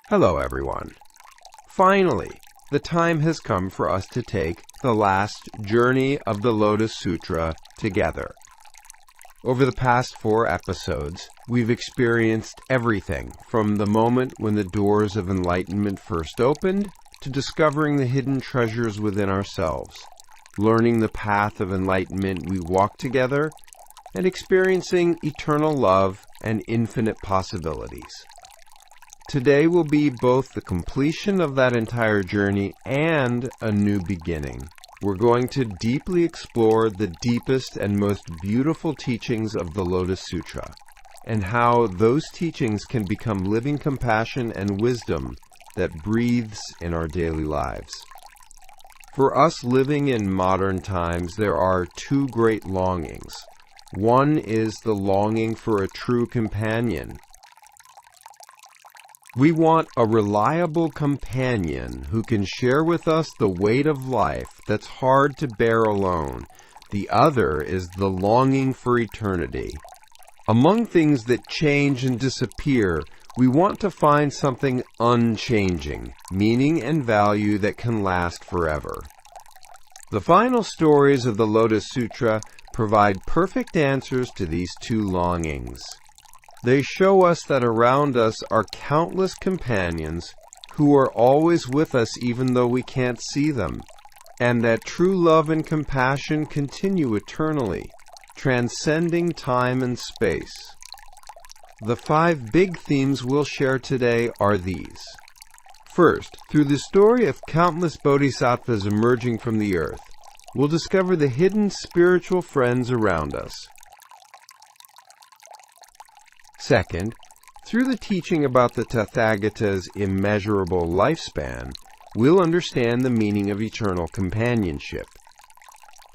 Hello everyone. Finally, the time has come for us to take the last journey of the Lotus Sutra together. Over the past 4 episodes, we've experienced everything from the moment when the doors of enlightenment first opened to discovering the hidden treasures within ourselves, learning the path of enlightenment we walk together, and experiencing eternal love and infinite possibilities. Today will be both the completion of that entire journey and a new beginning. We're going to deeply explore the deepest and most beautiful teachings of the Lotus Sutra, and how those teachings can become living compassion and wisdom that breathes in our daily lives. For us living in modern times, there are 2 great longings. One is the longing for a true companion. We want a reliable companion who can share with us the weight of life that's hard to bear alone. The other is the longing for eternity. Among things that change and disappear, we want to find something unchanging, meaning and value that can last forever. The final stories of the Lotus Sutra provide perfect answers to these 2 longings. They show us that around us are countless companions who are always with us even though we can't see them, and that true love and compassion continue eternally, transcending time and space. The 5 big themes we'll share today are these. First, through the story of countless bodhisattvas emerging from the earth, we'll discover the hidden spiritual friends around us. Second, through the teaching about the Tathagata's immeasurable lifespan, we'll understand the meaning of eternal companionship.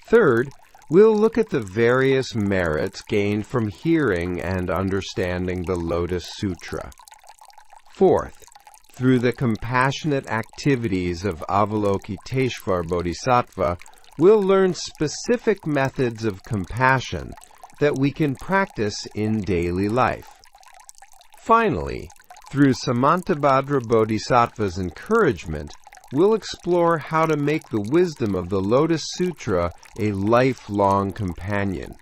Third, we'll look at the various merits gained from hearing and understanding the Lotus Sutra. Fourth, through the compassionate activities of Avalokiteshvara Bodhisattva, we'll learn specific methods of compassion that we can practice in daily life. Finally, through Samantabhadra Bodhisattva's encouragement, we'll explore how to make the wisdom of the Lotus Sutra a lifelong companion.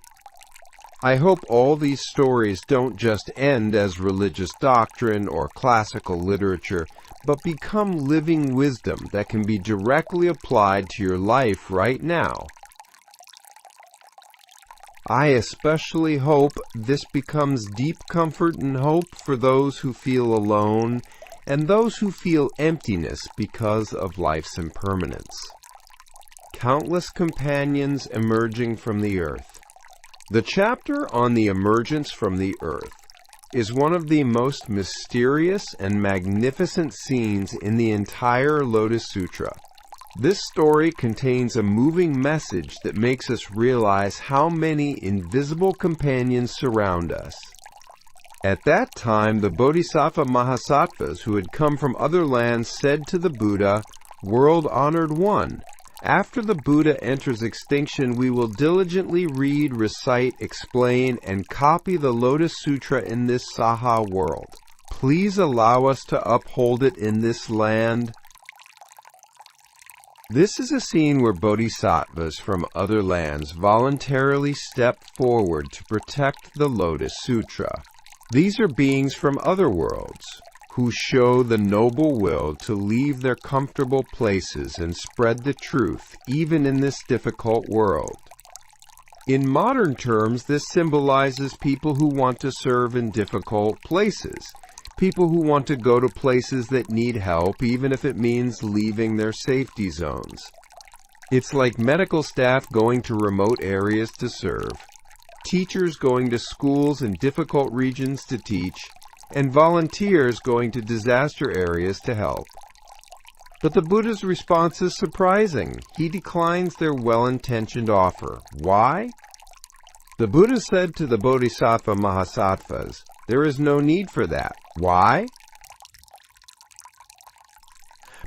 I hope all these stories don't just end as religious doctrine or classical literature, but become living wisdom that can be directly applied to your life right now. I especially hope this becomes deep comfort and hope for those who feel alone and those who feel emptiness because of life's impermanence. Countless companions emerging from the earth. The chapter on the emergence from the earth is one of the most mysterious and magnificent scenes in the entire Lotus Sutra. This story contains a moving message that makes us realize how many invisible companions surround us. At that time, the Bodhisattva Mahasattvas who had come from other lands said to the Buddha, "World-honored one, after the Buddha enters extinction, we will diligently read, recite, explain, and copy the Lotus Sutra in this Saha world. Please allow us to uphold it in this land." This is a scene where bodhisattvas from other lands voluntarily step forward to protect the Lotus Sutra. These are beings from other worlds who show the noble will to leave their comfortable places and spread the truth even in this difficult world. In modern terms, this symbolizes people who want to serve in difficult places, people who want to go to places that need help, even if it means leaving their safety zones. It's like medical staff going to remote areas to serve, teachers going to schools in difficult regions to teach, and volunteers going to disaster areas to help. But the Buddha's response is surprising. He declines their well-intentioned offer. Why? The Buddha said to the Bodhisattva Mahasattvas, "There is no need for that." Why?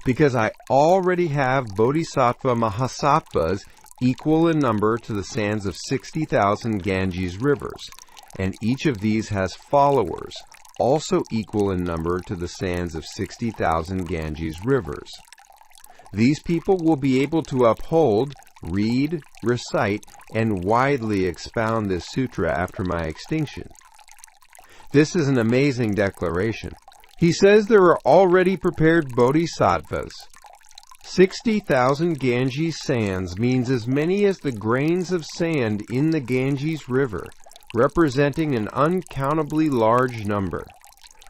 Because I already have Bodhisattva Mahasattvas equal in number to the sands of 60,000 Ganges rivers, and each of these has followers, also equal in number to the sands of 60,000 Ganges rivers. These people will be able to uphold, read, recite, and widely expound this sutra after my extinction. This is an amazing declaration. He says there are already prepared bodhisattvas. 60,000 Ganges sands means as many as the grains of sand in the Ganges River, representing an uncountably large number.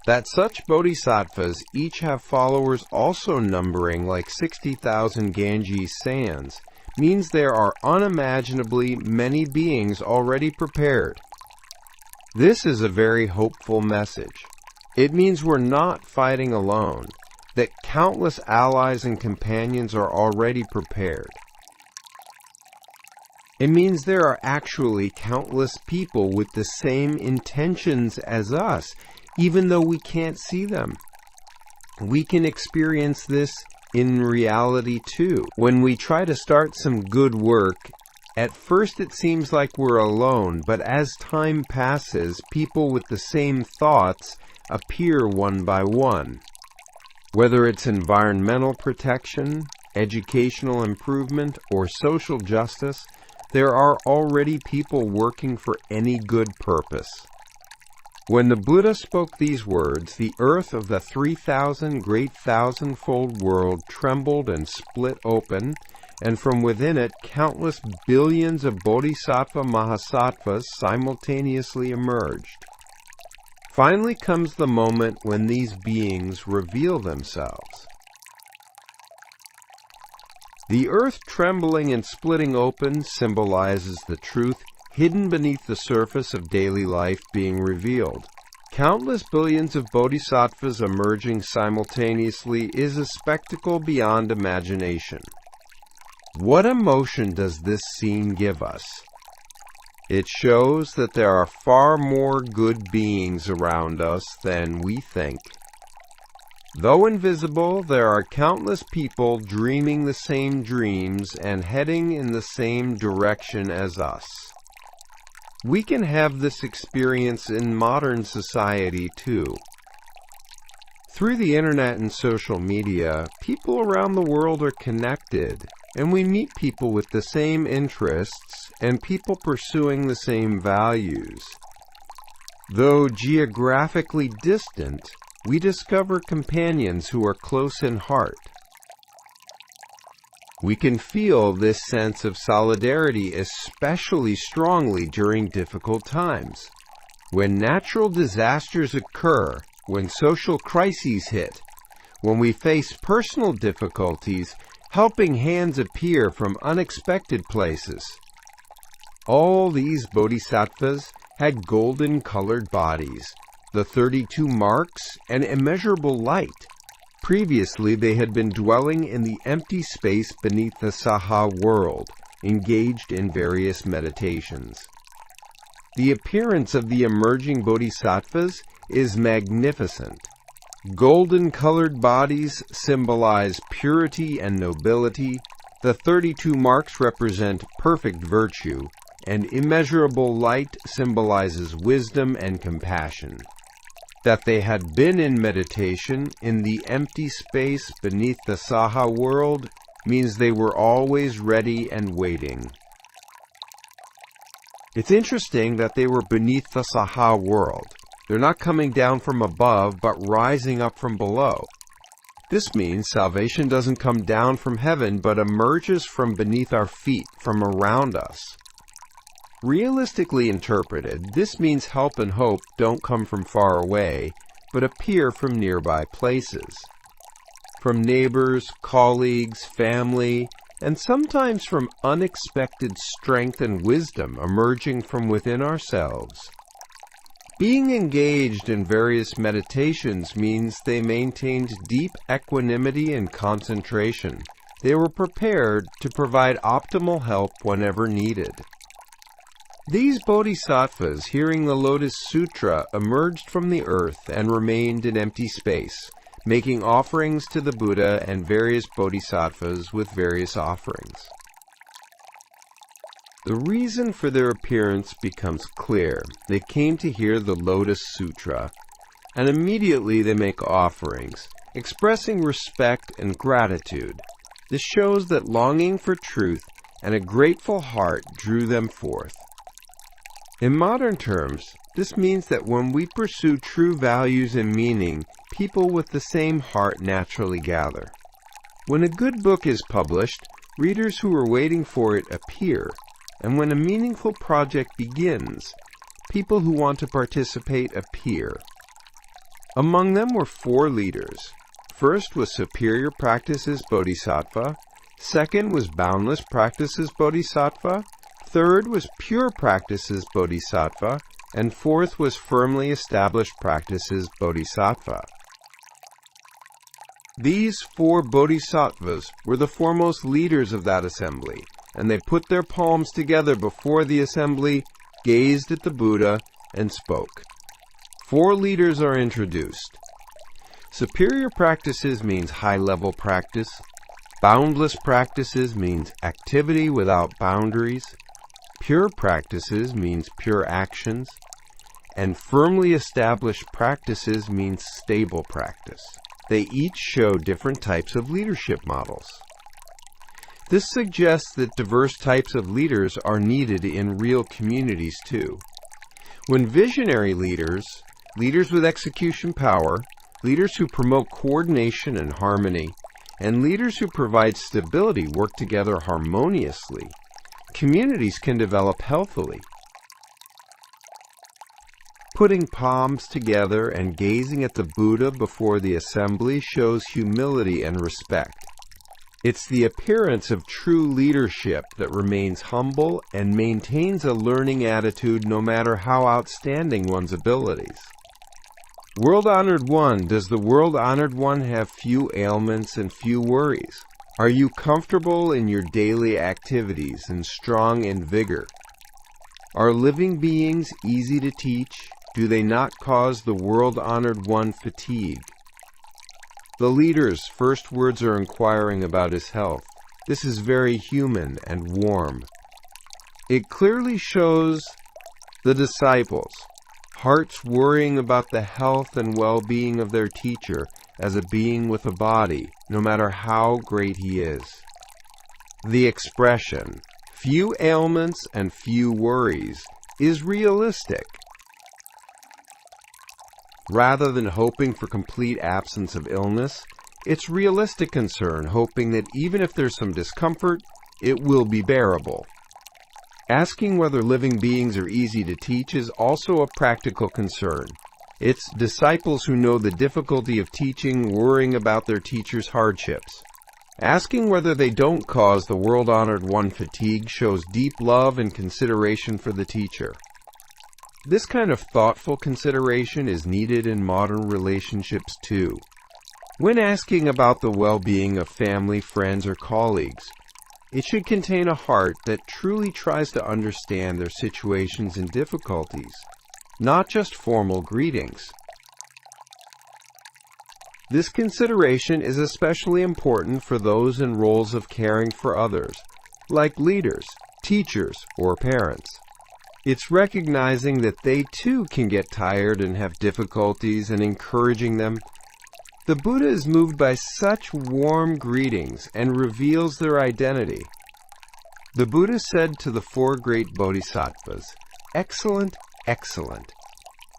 That such bodhisattvas each have followers also numbering like 60,000 Ganges sands means there are unimaginably many beings already prepared. This is a very hopeful message. It means we're not fighting alone, that countless allies and companions are already prepared. It means there are actually countless people with the same intentions as us, even though we can't see them. We can experience this in reality too. When we try to start some good work, at first it seems like we're alone, but as time passes, people with the same thoughts appear one by one. Whether it's environmental protection, educational improvement, or social justice, there are already people working for any good purpose. When the Buddha spoke these words, the earth of the 3,000 great thousand-fold world trembled and split open, and from within it countless billions of bodhisattva mahasattvas simultaneously emerged. Finally comes the moment when these beings reveal themselves. The earth trembling and splitting open symbolizes the truth hidden beneath the surface of daily life being revealed. Countless billions of bodhisattvas emerging simultaneously is a spectacle beyond imagination. What emotion does this scene give us? It shows that there are far more good beings around us than we think. Though invisible, there are countless people dreaming the same dreams and heading in the same direction as us. We can have this experience in modern society too. Through the internet and social media, people around the world are connected, and we meet people with the same interests and people pursuing the same values. Though geographically distant, we discover companions who are close in heart. We can feel this sense of solidarity especially strongly during difficult times. When natural disasters occur, when social crises hit, when we face personal difficulties, helping hands appear from unexpected places. All these bodhisattvas had golden-colored bodies, the 32 marks, and immeasurable light. Previously, they had been dwelling in the empty space beneath the Saha world, engaged in various meditations. The appearance of the emerging bodhisattvas is magnificent. Golden-colored bodies symbolize purity and nobility, the 32 marks represent perfect virtue, and immeasurable light symbolizes wisdom and compassion. That they had been in meditation in the empty space beneath the Saha world means they were always ready and waiting. It's interesting that they were beneath the Saha world. They're not coming down from above, but rising up from below. This means salvation doesn't come down from heaven, but emerges from beneath our feet, from around us. Realistically interpreted, this means help and hope don't come from far away, but appear from nearby places. From neighbors, colleagues, family, and sometimes from unexpected strength and wisdom emerging from within ourselves. Being engaged in various meditations means they maintained deep equanimity and concentration. They were prepared to provide optimal help whenever needed. These bodhisattvas, hearing the Lotus Sutra, emerged from the earth and remained in empty space, making offerings to the Buddha and various bodhisattvas with various offerings. The reason for their appearance becomes clear. They came to hear the Lotus Sutra. and immediately they make offerings, expressing respect and gratitude. This shows that longing for truth and a grateful heart drew them forth. In modern terms, this means that when we pursue true values and meaning, people with the same heart naturally gather. When a good book is published, readers who are waiting for it appear, and when a meaningful project begins, people who want to participate appear. Among them were 4 leaders. First was Superior Practices Bodhisattva. Second was Boundless Practices Bodhisattva. Third was Pure Practices Bodhisattva. And fourth was Firmly Established Practices Bodhisattva. These 4 bodhisattvas were the foremost leaders of that assembly, and they put their palms together before the assembly, gazed at the Buddha, and spoke. 4 leaders are introduced. Superior practices means high-level practice. Boundless practices means activity without boundaries. Pure practices means pure actions. And firmly established practices means stable practice. They each show different types of leadership models. This suggests that diverse types of leaders are needed in real communities too. When visionary leaders, leaders with execution power, leaders who promote coordination and harmony, and leaders who provide stability work together harmoniously, communities can develop healthily. Putting palms together and gazing at the Buddha before the assembly shows humility and respect. It's the appearance of true leadership that remains humble and maintains a learning attitude no matter how outstanding one's abilities. World-Honored One, does the World-Honored One have few ailments and few worries? Are you comfortable in your daily activities and strong in vigor? Are living beings easy to teach? Do they not cause the World-Honored One fatigue? The leader's first words are inquiring about his health. This is very human and warm. It clearly shows the disciples' hearts worrying about the health and well-being of their teacher as a being with a body, no matter how great he is. The expression, few ailments and few worries, is realistic. Rather than hoping for complete absence of illness, it's realistic concern, hoping that even if there's some discomfort, it will be bearable. Asking whether living beings are easy to teach is also a practical concern. It's disciples who know the difficulty of teaching worrying about their teacher's hardships. Asking whether they don't cause the World-Honored One fatigue shows deep love and consideration for the teacher. This kind of thoughtful consideration is needed in modern relationships too. When asking about the well-being of family, friends, or colleagues, it should contain a heart that truly tries to understand their situations and difficulties, not just formal greetings. This consideration is especially important for those in roles of caring for others, like leaders, teachers, or parents. It's recognizing that they too can get tired and have difficulties and encouraging them. The Buddha is moved by such warm greetings and reveals their identity. The Buddha said to the 4 great bodhisattvas, "Excellent, excellent,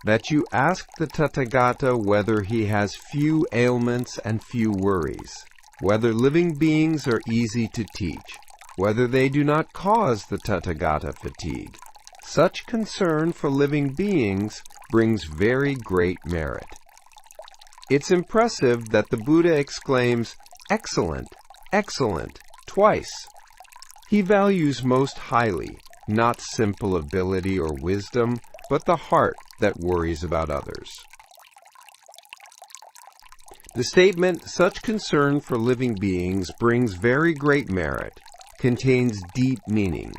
that you ask the Tathagata whether he has few ailments and few worries, whether living beings are easy to teach, whether they do not cause the Tathagata fatigue. Such concern for living beings brings very great merit." It's impressive that the Buddha exclaims, "Excellent, excellent," twice. He values most highly, not simple ability or wisdom, but the heart that worries about others. The statement, "Such concern for living beings brings very great merit," contains deep meaning.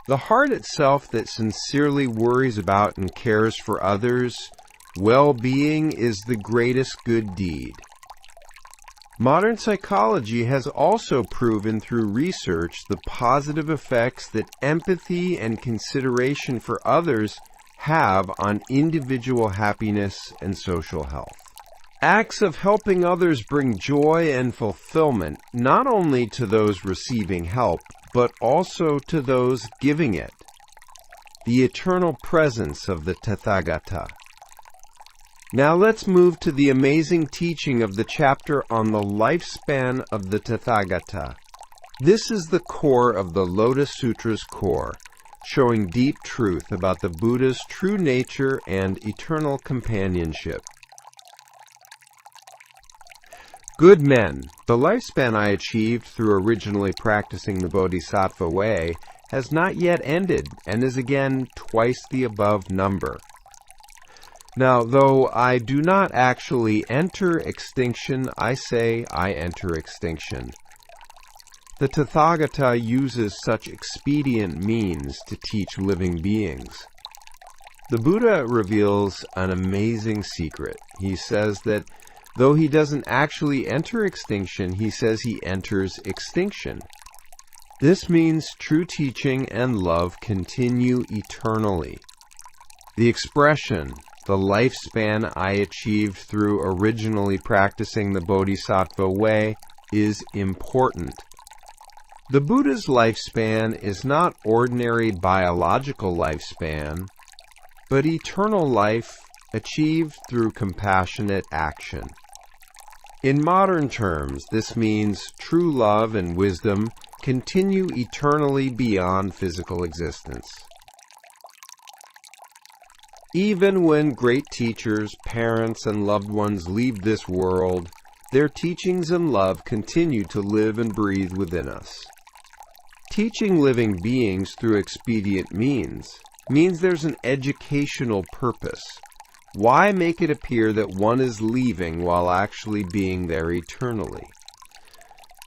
The heart itself that sincerely worries about and cares for others' well-being is the greatest good deed. Modern psychology has also proven through research the positive effects that empathy and consideration for others have on individual happiness and social health. Acts of helping others bring joy and fulfillment not only to those receiving help, but also to those giving it. The eternal presence of the Tathagata. Now let's move to the amazing teaching of the chapter on the lifespan of the Tathagata. This is the core of the Lotus Sutra's core, showing deep truth about the Buddha's true nature and eternal companionship. Good men, the lifespan I achieved through originally practicing the Bodhisattva way has not yet ended and is again twice the above number. Now, though I do not actually enter extinction, I say I enter extinction. The Tathagata uses such expedient means to teach living beings. The Buddha reveals an amazing secret. He says that though he doesn't actually enter extinction, he says he enters extinction. This means true teaching and love continue eternally. The expression, the lifespan I achieved through originally practicing the Bodhisattva way, is important. The Buddha's lifespan is not ordinary biological lifespan, but eternal life achieved through compassionate action. In modern terms, this means true love and wisdom continue eternally beyond physical existence. Even when great teachers, parents, and loved ones leave this world, their teachings and love continue to live and breathe within us. Teaching living beings through expedient means there's an educational purpose. Why make it appear that one is leaving while actually being there eternally?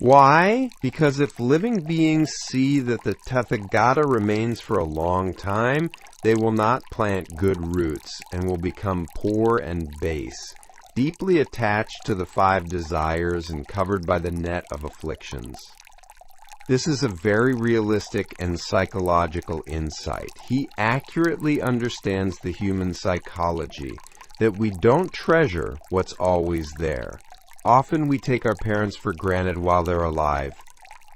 Why? Because if living beings see that the Tathagata remains for a long time, they will not plant good roots and will become poor and base, deeply attached to the 5 desires and covered by the net of afflictions. This is a very realistic and psychological insight. He accurately understands the human psychology, that we don't treasure what's always there. Often we take our parents for granted while they're alive,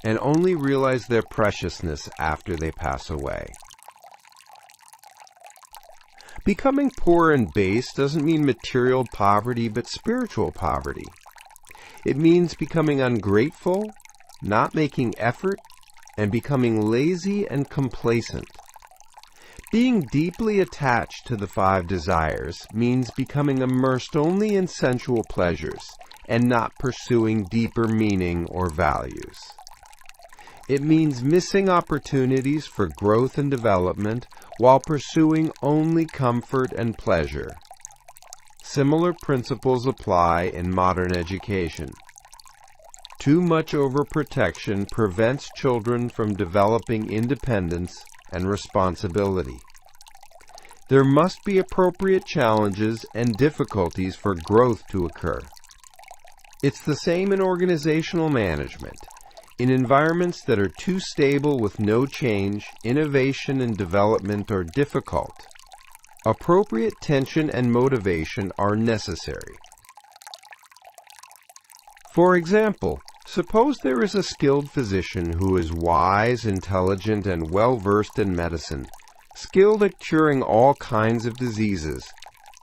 and only realize their preciousness after they pass away. Becoming poor and base doesn't mean material poverty, but spiritual poverty. It means becoming ungrateful, not making effort, and becoming lazy and complacent. Being deeply attached to the 5 desires means becoming immersed only in sensual pleasures and not pursuing deeper meaning or values. It means missing opportunities for growth and development while pursuing only comfort and pleasure. Similar principles apply in modern education. Too much overprotection prevents children from developing independence and responsibility. There must be appropriate challenges and difficulties for growth to occur. It's the same in organizational management. In environments that are too stable with no change, innovation and development are difficult. Appropriate tension and motivation are necessary. For example, suppose there is a skilled physician who is wise, intelligent, and well-versed in medicine, skilled at curing all kinds of diseases.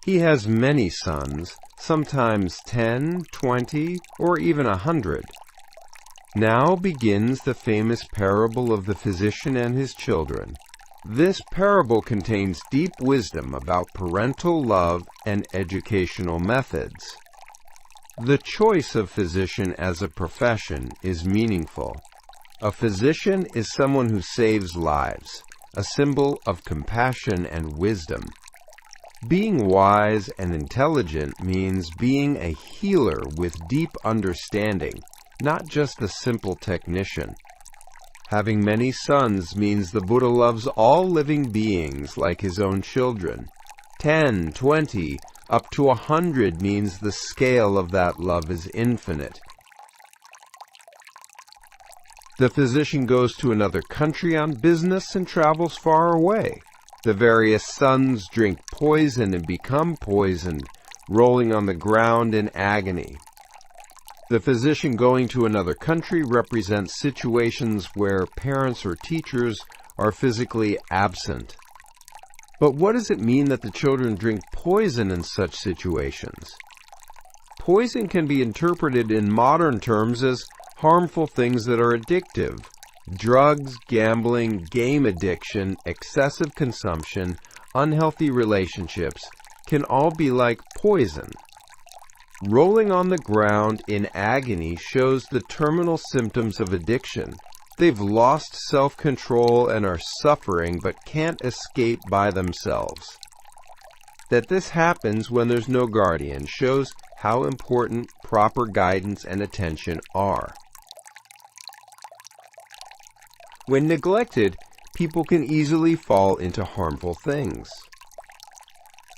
He has many sons, sometimes 10, 20, or even 100. Now begins the famous parable of the physician and his children. This parable contains deep wisdom about parental love and educational methods. The choice of physician as a profession is meaningful. A physician is someone who saves lives, a symbol of compassion and wisdom. Being wise and intelligent means being a healer with deep understanding, not just a simple technician. Having many sons means the Buddha loves all living beings like his own children. 10, 20, up to 100 means the scale of that love is infinite. The physician goes to another country on business and travels far away. The various sons drink poison and become poisoned, rolling on the ground in agony. The physician going to another country represents situations where parents or teachers are physically absent. But what does it mean that the children drink poison in such situations? Poison can be interpreted in modern terms as harmful things that are addictive. Drugs, gambling, game addiction, excessive consumption, unhealthy relationships can all be like poison. Rolling on the ground in agony shows the terminal symptoms of addiction. They've lost self-control and are suffering but can't escape by themselves. That this happens when there's no guardian shows how important proper guidance and attention are. When neglected, people can easily fall into harmful things.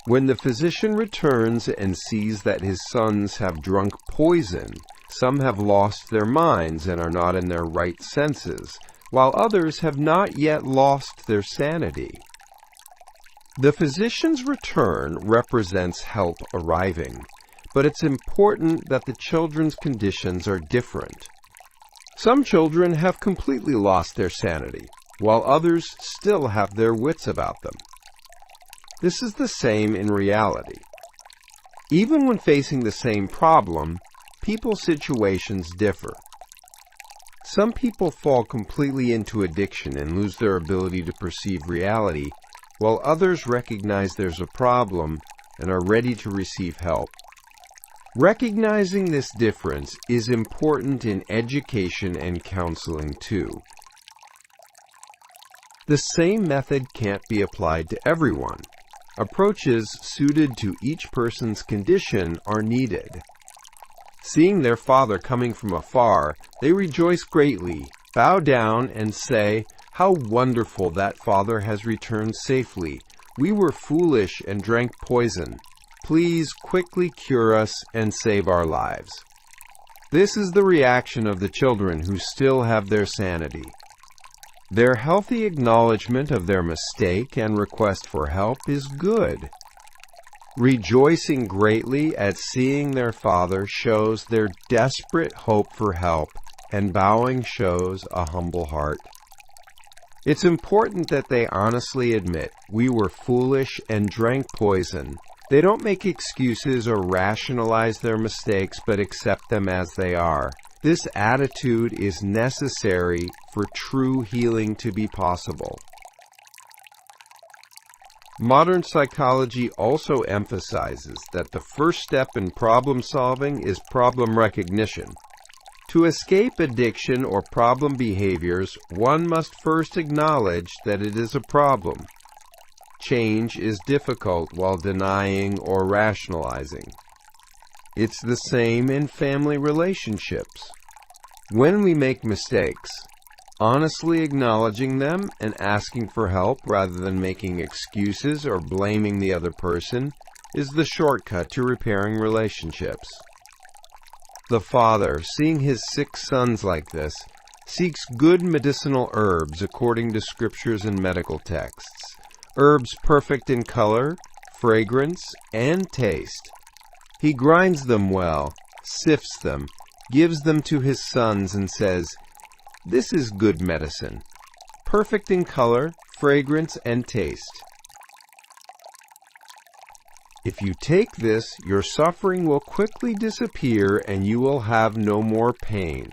When the physician returns and sees that his sons have drunk poison, some have lost their minds and are not in their right senses, while others have not yet lost their sanity. The physician's return represents help arriving, but it's important that the children's conditions are different. Some children have completely lost their sanity, while others still have their wits about them. This is the same in reality. Even when facing the same problem, people's situations differ. Some people fall completely into addiction and lose their ability to perceive reality, while others recognize there's a problem and are ready to receive help. Recognizing this difference is important in education and counseling too. The same method can't be applied to everyone. Approaches suited to each person's condition are needed. Seeing their father coming from afar, they rejoice greatly, bow down, and say, "How wonderful that father has returned safely. We were foolish and drank poison. Please quickly cure us and save our lives." This is the reaction of the children who still have their sanity. Their healthy acknowledgement of their mistake and request for help is good. Rejoicing greatly at seeing their father shows their desperate hope for help, and bowing shows a humble heart. It's important that they honestly admit, "We were foolish and drank poison." They don't make excuses or rationalize their mistakes, but accept them as they are. This attitude is necessary for true healing to be possible. Modern psychology also emphasizes that the first step in problem solving is problem recognition. To escape addiction or problem behaviors, one must first acknowledge that it is a problem. Change is difficult while denying or rationalizing. It's the same in family relationships. When we make mistakes, honestly acknowledging them and asking for help rather than making excuses or blaming the other person is the shortcut to repairing relationships. The father, seeing his sick sons like this, seeks good medicinal herbs according to scriptures and medical texts. Herbs perfect in color, fragrance, and taste. He grinds them well, sifts them, gives them to his sons, and says, "This is good medicine, perfect in color, fragrance, and taste. If you take this, your suffering will quickly disappear and you will have no more pain."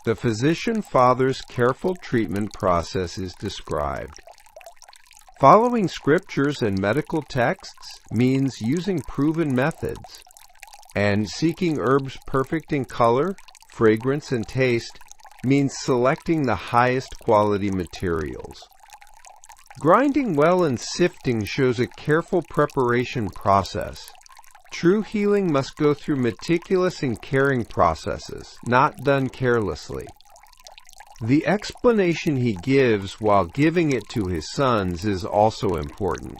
The physician father's careful treatment process is described. Following scriptures and medical texts means using proven methods, and seeking herbs perfect in color, fragrance, and taste means selecting the highest quality materials. Grinding well and sifting shows a careful preparation process. True healing must go through meticulous and caring processes, not done carelessly. The explanation he gives while giving it to his sons is also important.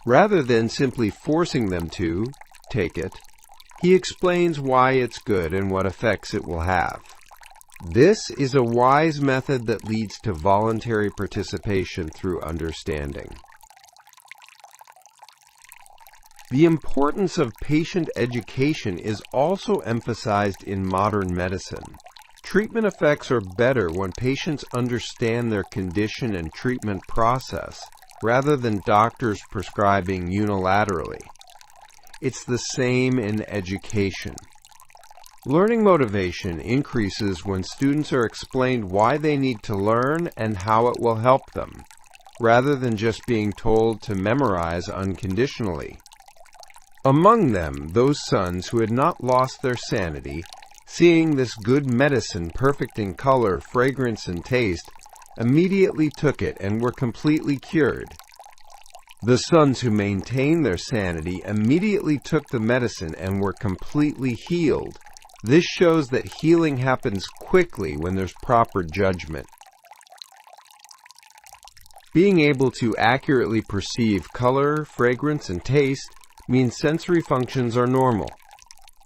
Rather than simply forcing them to take it, he explains why it's good and what effects it will have. This is a wise method that leads to voluntary participation through understanding. The importance of patient education is also emphasized in modern medicine. Treatment effects are better when patients understand their condition and treatment process, rather than doctors prescribing unilaterally. It's the same in education. Learning motivation increases when students are explained why they need to learn and how it will help them, rather than just being told to memorize unconditionally. Among them, those sons who had not lost their sanity, seeing this good medicine perfect in color, fragrance, and taste, immediately took it and were completely cured. The sons who maintained their sanity immediately took the medicine and were completely healed. This shows that healing happens quickly when there's proper judgment. Being able to accurately perceive color, fragrance, and taste means sensory functions are normal.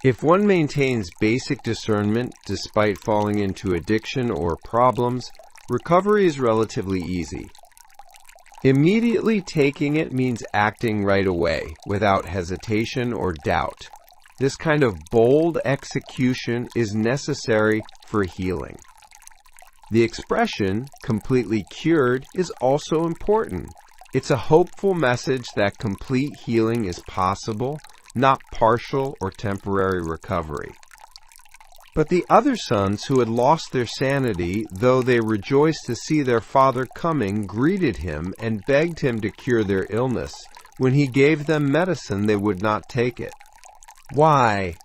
If one maintains basic discernment despite falling into addiction or problems, recovery is relatively easy. Immediately taking it means acting right away, without hesitation or doubt. This kind of bold execution is necessary for healing. The expression, completely cured, is also important. It's a hopeful message that complete healing is possible, not partial or temporary recovery. But the other sons who had lost their sanity, though they rejoiced to see their father coming, greeted him and begged him to cure their illness. When he gave them medicine, they would not take it. Why?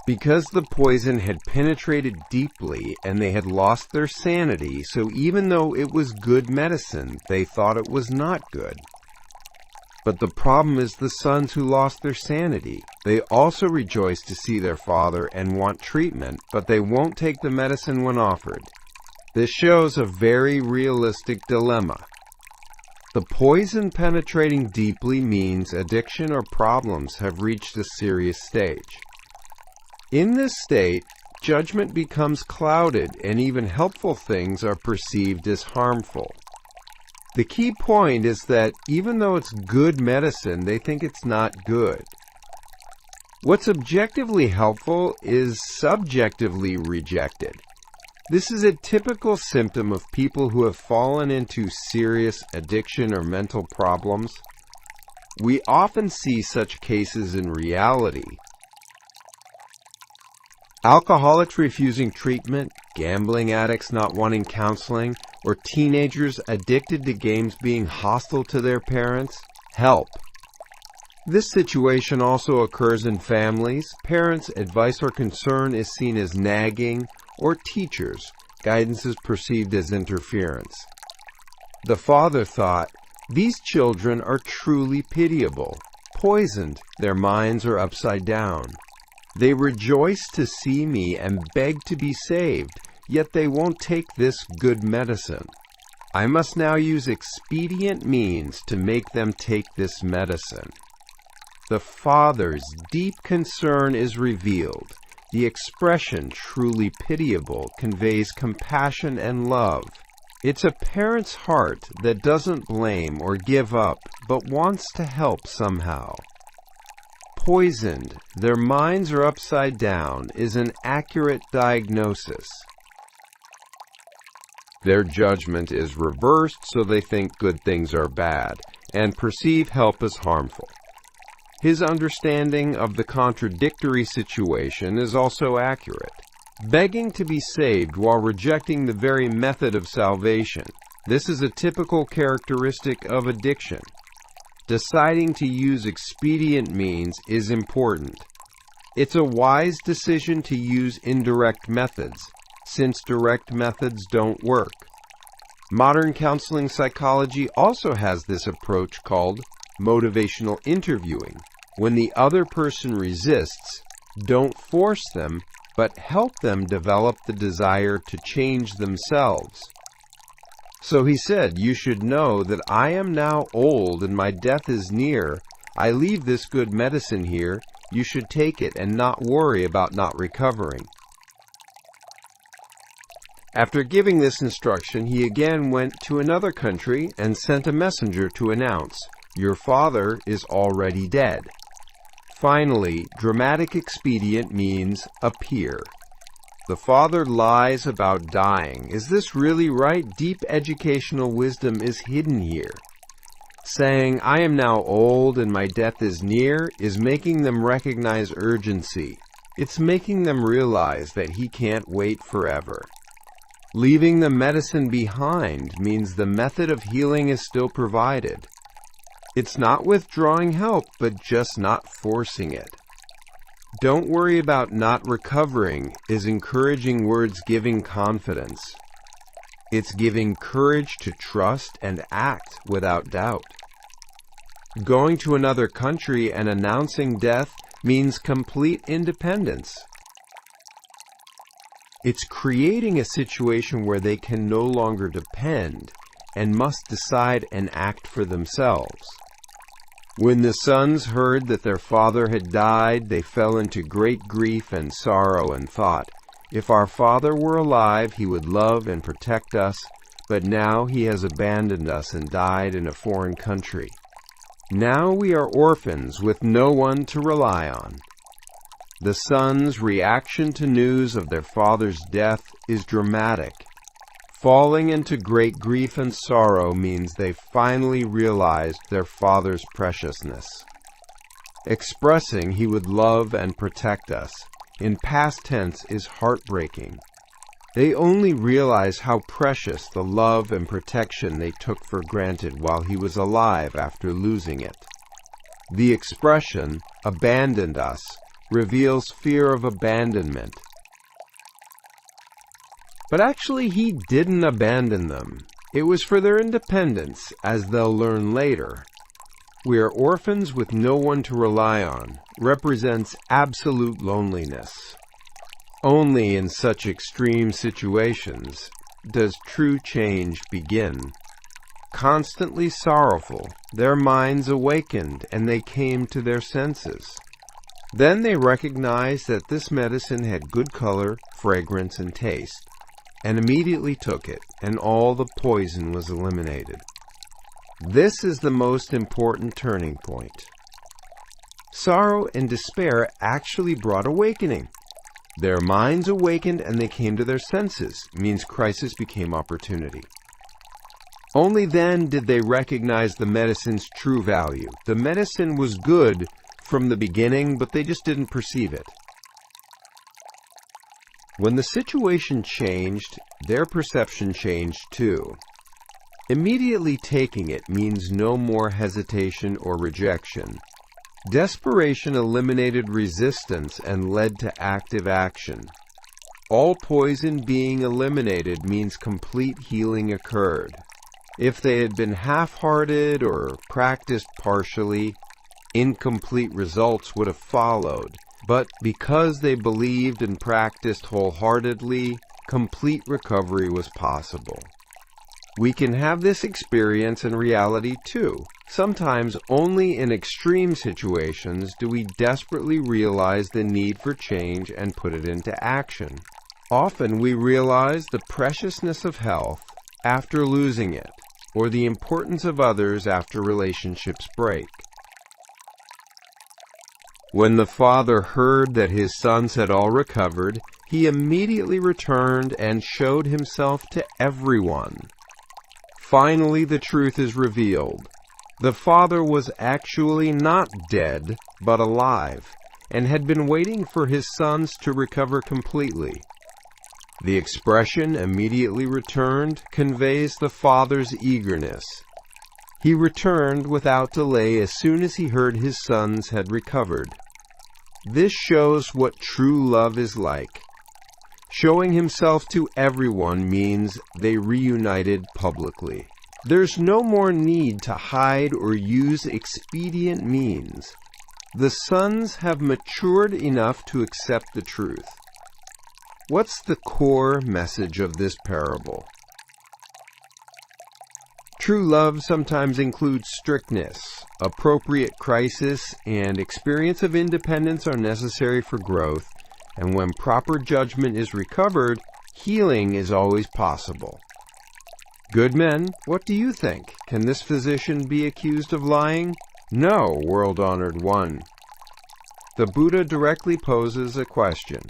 Because the poison had penetrated deeply and they had lost their sanity, so even though it was good medicine, they thought it was not good. But the problem is the sons who lost their sanity. They also rejoice to see their father and want treatment, but they won't take the medicine when offered. This shows a very realistic dilemma. The poison penetrating deeply means addiction or problems have reached a serious stage. In this state, judgment becomes clouded and even helpful things are perceived as harmful. The key point is that even though it's good medicine, they think it's not good. What's objectively helpful is subjectively rejected. This is a typical symptom of people who have fallen into serious addiction or mental problems. We often see such cases in reality. Alcoholics refusing treatment, gambling addicts not wanting counseling, or teenagers addicted to games being hostile to their parents help. This situation also occurs in families. Parents' advice or concern is seen as nagging, or teachers' guidance is perceived as interference. The father thought, "These children are truly pitiable. Poisoned, their minds are upside down. They rejoice to see me and beg to be saved, yet they won't take this good medicine. I must now use expedient means to make them take this medicine." The father's deep concern is revealed. The expression truly pitiable conveys compassion and love. It's a parent's heart that doesn't blame or give up, but wants to help somehow. Poisoned, their minds are upside down, is an accurate diagnosis. Their judgment is reversed, so they think good things are bad, and perceive help as harmful. His understanding of the contradictory situation is also accurate. Begging to be saved while rejecting the very method of salvation. This is a typical characteristic of addiction. Deciding to use expedient means is important. It's a wise decision to use indirect methods, since direct methods don't work. Modern counseling psychology also has this approach called motivational interviewing. When the other person resists, don't force them, but help them develop the desire to change themselves. So he said, "You should know that I am now old and my death is near. I leave this good medicine here. You should take it and not worry about not recovering." After giving this instruction, he again went to another country and sent a messenger to announce, "Your father is already dead." Finally, dramatic expedient means appear. The father lies about dying. Is this really right? Deep educational wisdom is hidden here. Saying, "I am now old and my death is near," is making them recognize urgency. It's making them realize that he can't wait forever. Leaving the medicine behind means the method of healing is still provided. It's not withdrawing help, but just not forcing it. "Don't worry about not recovering" is encouraging words giving confidence. It's giving courage to trust and act without doubt. Going to another country and announcing death means complete independence. It's creating a situation where they can no longer depend and must decide and act for themselves. When the sons heard that their father had died, they fell into great grief and sorrow and thought, "If our father were alive, he would love and protect us, but now he has abandoned us and died in a foreign country. Now we are orphans with no one to rely on." The sons' reaction to news of their father's death is dramatic. Falling into great grief and sorrow means they finally realized their father's preciousness. Expressing "he would love and protect us" in past tense is heartbreaking. They only realize how precious the love and protection they took for granted while he was alive after losing it. The expression "abandoned us" reveals fear of abandonment. But actually, he didn't abandon them. It was for their independence, as they'll learn later. "We are orphans with no one to rely on" represents absolute loneliness. Only in such extreme situations does true change begin. Constantly sorrowful, their minds awakened and they came to their senses. Then they recognized that this medicine had good color, fragrance, and taste, and immediately took it, and all the poison was eliminated. This is the most important turning point. Sorrow and despair actually brought awakening. Their minds awakened and they came to their senses, means crisis became opportunity. Only then did they recognize the medicine's true value. The medicine was good from the beginning, but they just didn't perceive it. When the situation changed, their perception changed too. Immediately taking it means no more hesitation or rejection. Desperation eliminated resistance and led to active action. All poison being eliminated means complete healing occurred. If they had been half-hearted or practiced partially, incomplete results would have followed. But because they believed and practiced wholeheartedly, complete recovery was possible. We can have this experience in reality too. Sometimes only in extreme situations do we desperately realize the need for change and put it into action. Often we realize the preciousness of health after losing it, or the importance of others after relationships break. When the father heard that his sons had all recovered, he immediately returned and showed himself to everyone. Finally, the truth is revealed. The father was actually not dead, but alive, and had been waiting for his sons to recover completely. The expression "immediately returned" conveys the father's eagerness. He returned without delay as soon as he heard his sons had recovered. This shows what true love is like. Showing himself to everyone means they reunited publicly. There's no more need to hide or use expedient means. The sons have matured enough to accept the truth. What's the core message of this parable? True love sometimes includes strictness. Appropriate crisis and experience of independence are necessary for growth, and when proper judgment is recovered, healing is always possible. Good men, what do you think? Can this physician be accused of lying? No, world-honored one. The Buddha directly poses a question.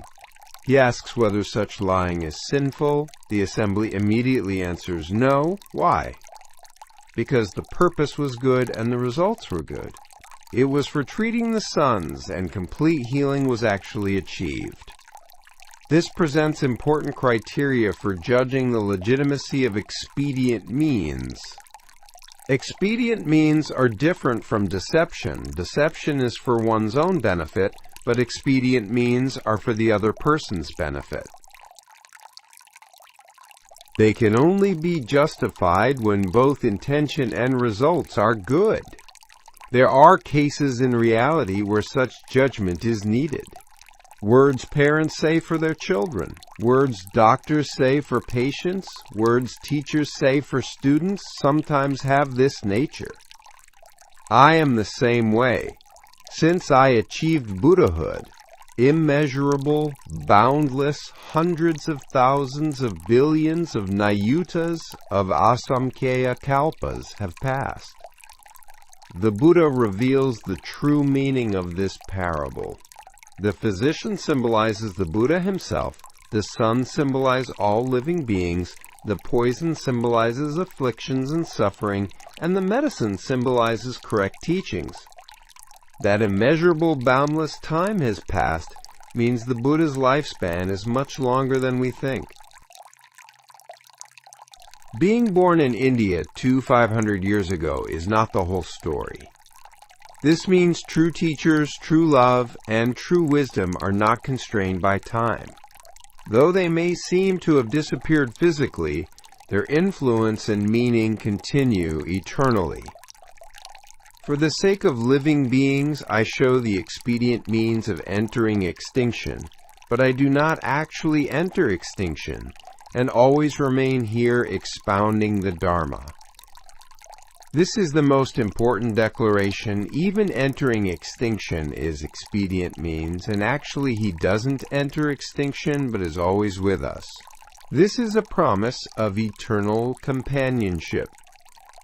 He asks whether such lying is sinful. The assembly immediately answers no. Why? Because the purpose was good and the results were good. It was for treating the sons, and complete healing was actually achieved. This presents important criteria for judging the legitimacy of expedient means. Expedient means are different from deception. Deception is for one's own benefit, but expedient means are for the other person's benefit. They can only be justified when both intention and results are good. There are cases in reality where such judgment is needed. Words parents say for their children, words doctors say for patients, words teachers say for students sometimes have this nature. I am the same way. Since I achieved Buddhahood, immeasurable, boundless, hundreds of thousands of billions of nayutas of asamkhya kalpas have passed. The Buddha reveals the true meaning of this parable. The physician symbolizes the Buddha himself, the sun symbolizes all living beings, the poison symbolizes afflictions and suffering, and the medicine symbolizes correct teachings. That immeasurable, boundless time has passed means the Buddha's lifespan is much longer than we think. Being born in India 500 years ago is not the whole story. This means true teachers, true love, and true wisdom are not constrained by time. Though they may seem to have disappeared physically, their influence and meaning continue eternally. For the sake of living beings, I show the expedient means of entering extinction, but I do not actually enter extinction, and always remain here expounding the Dharma. This is the most important declaration. Even entering extinction is expedient means, and actually he doesn't enter extinction but is always with us. This is a promise of eternal companionship.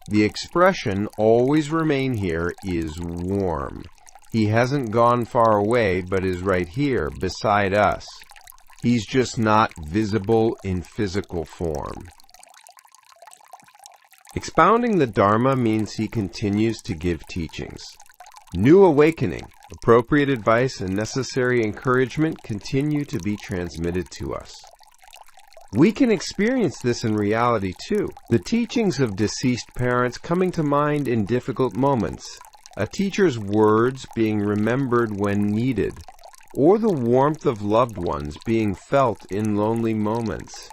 The expression, always remain here, is warm. He hasn't gone far away but is right here, beside us. He's just not visible in physical form. Expounding the Dharma means he continues to give teachings. New awakening, appropriate advice, and necessary encouragement continue to be transmitted to us. We can experience this in reality too. The teachings of deceased parents coming to mind in difficult moments, a teacher's words being remembered when needed, or the warmth of loved ones being felt in lonely moments.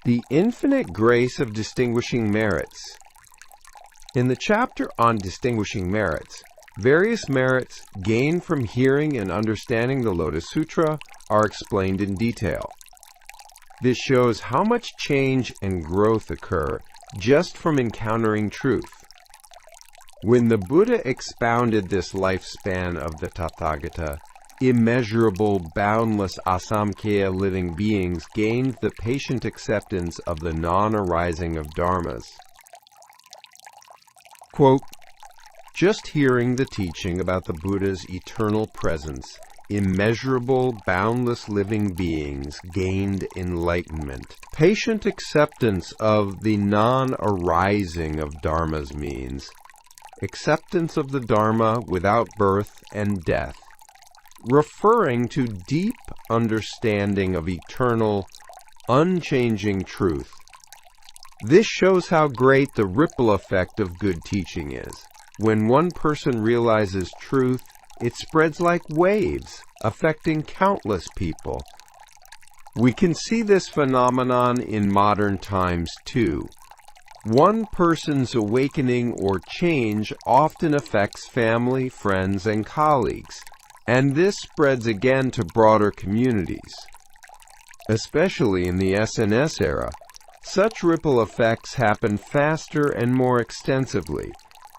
The infinite grace of distinguishing merits. In the chapter on distinguishing merits, various merits gained from hearing and understanding the Lotus Sutra are explained in detail. This shows how much change and growth occur just from encountering truth. When the Buddha expounded this lifespan of the Tathagata, immeasurable, boundless asamkhya living beings gained the patient acceptance of the non-arising of dharmas. Quote, just hearing the teaching about the Buddha's eternal presence, immeasurable, boundless living beings gained enlightenment. Patient acceptance of the non-arising of dharmas means acceptance of the Dharma without birth and death, referring to deep understanding of eternal, unchanging truth. This shows how great the ripple effect of good teaching is. When one person realizes truth, it spreads like waves, affecting countless people. We can see this phenomenon in modern times too. One person's awakening or change often affects family, friends, and colleagues, and this spreads again to broader communities. Especially in the SNS era, such ripple effects happen faster and more extensively.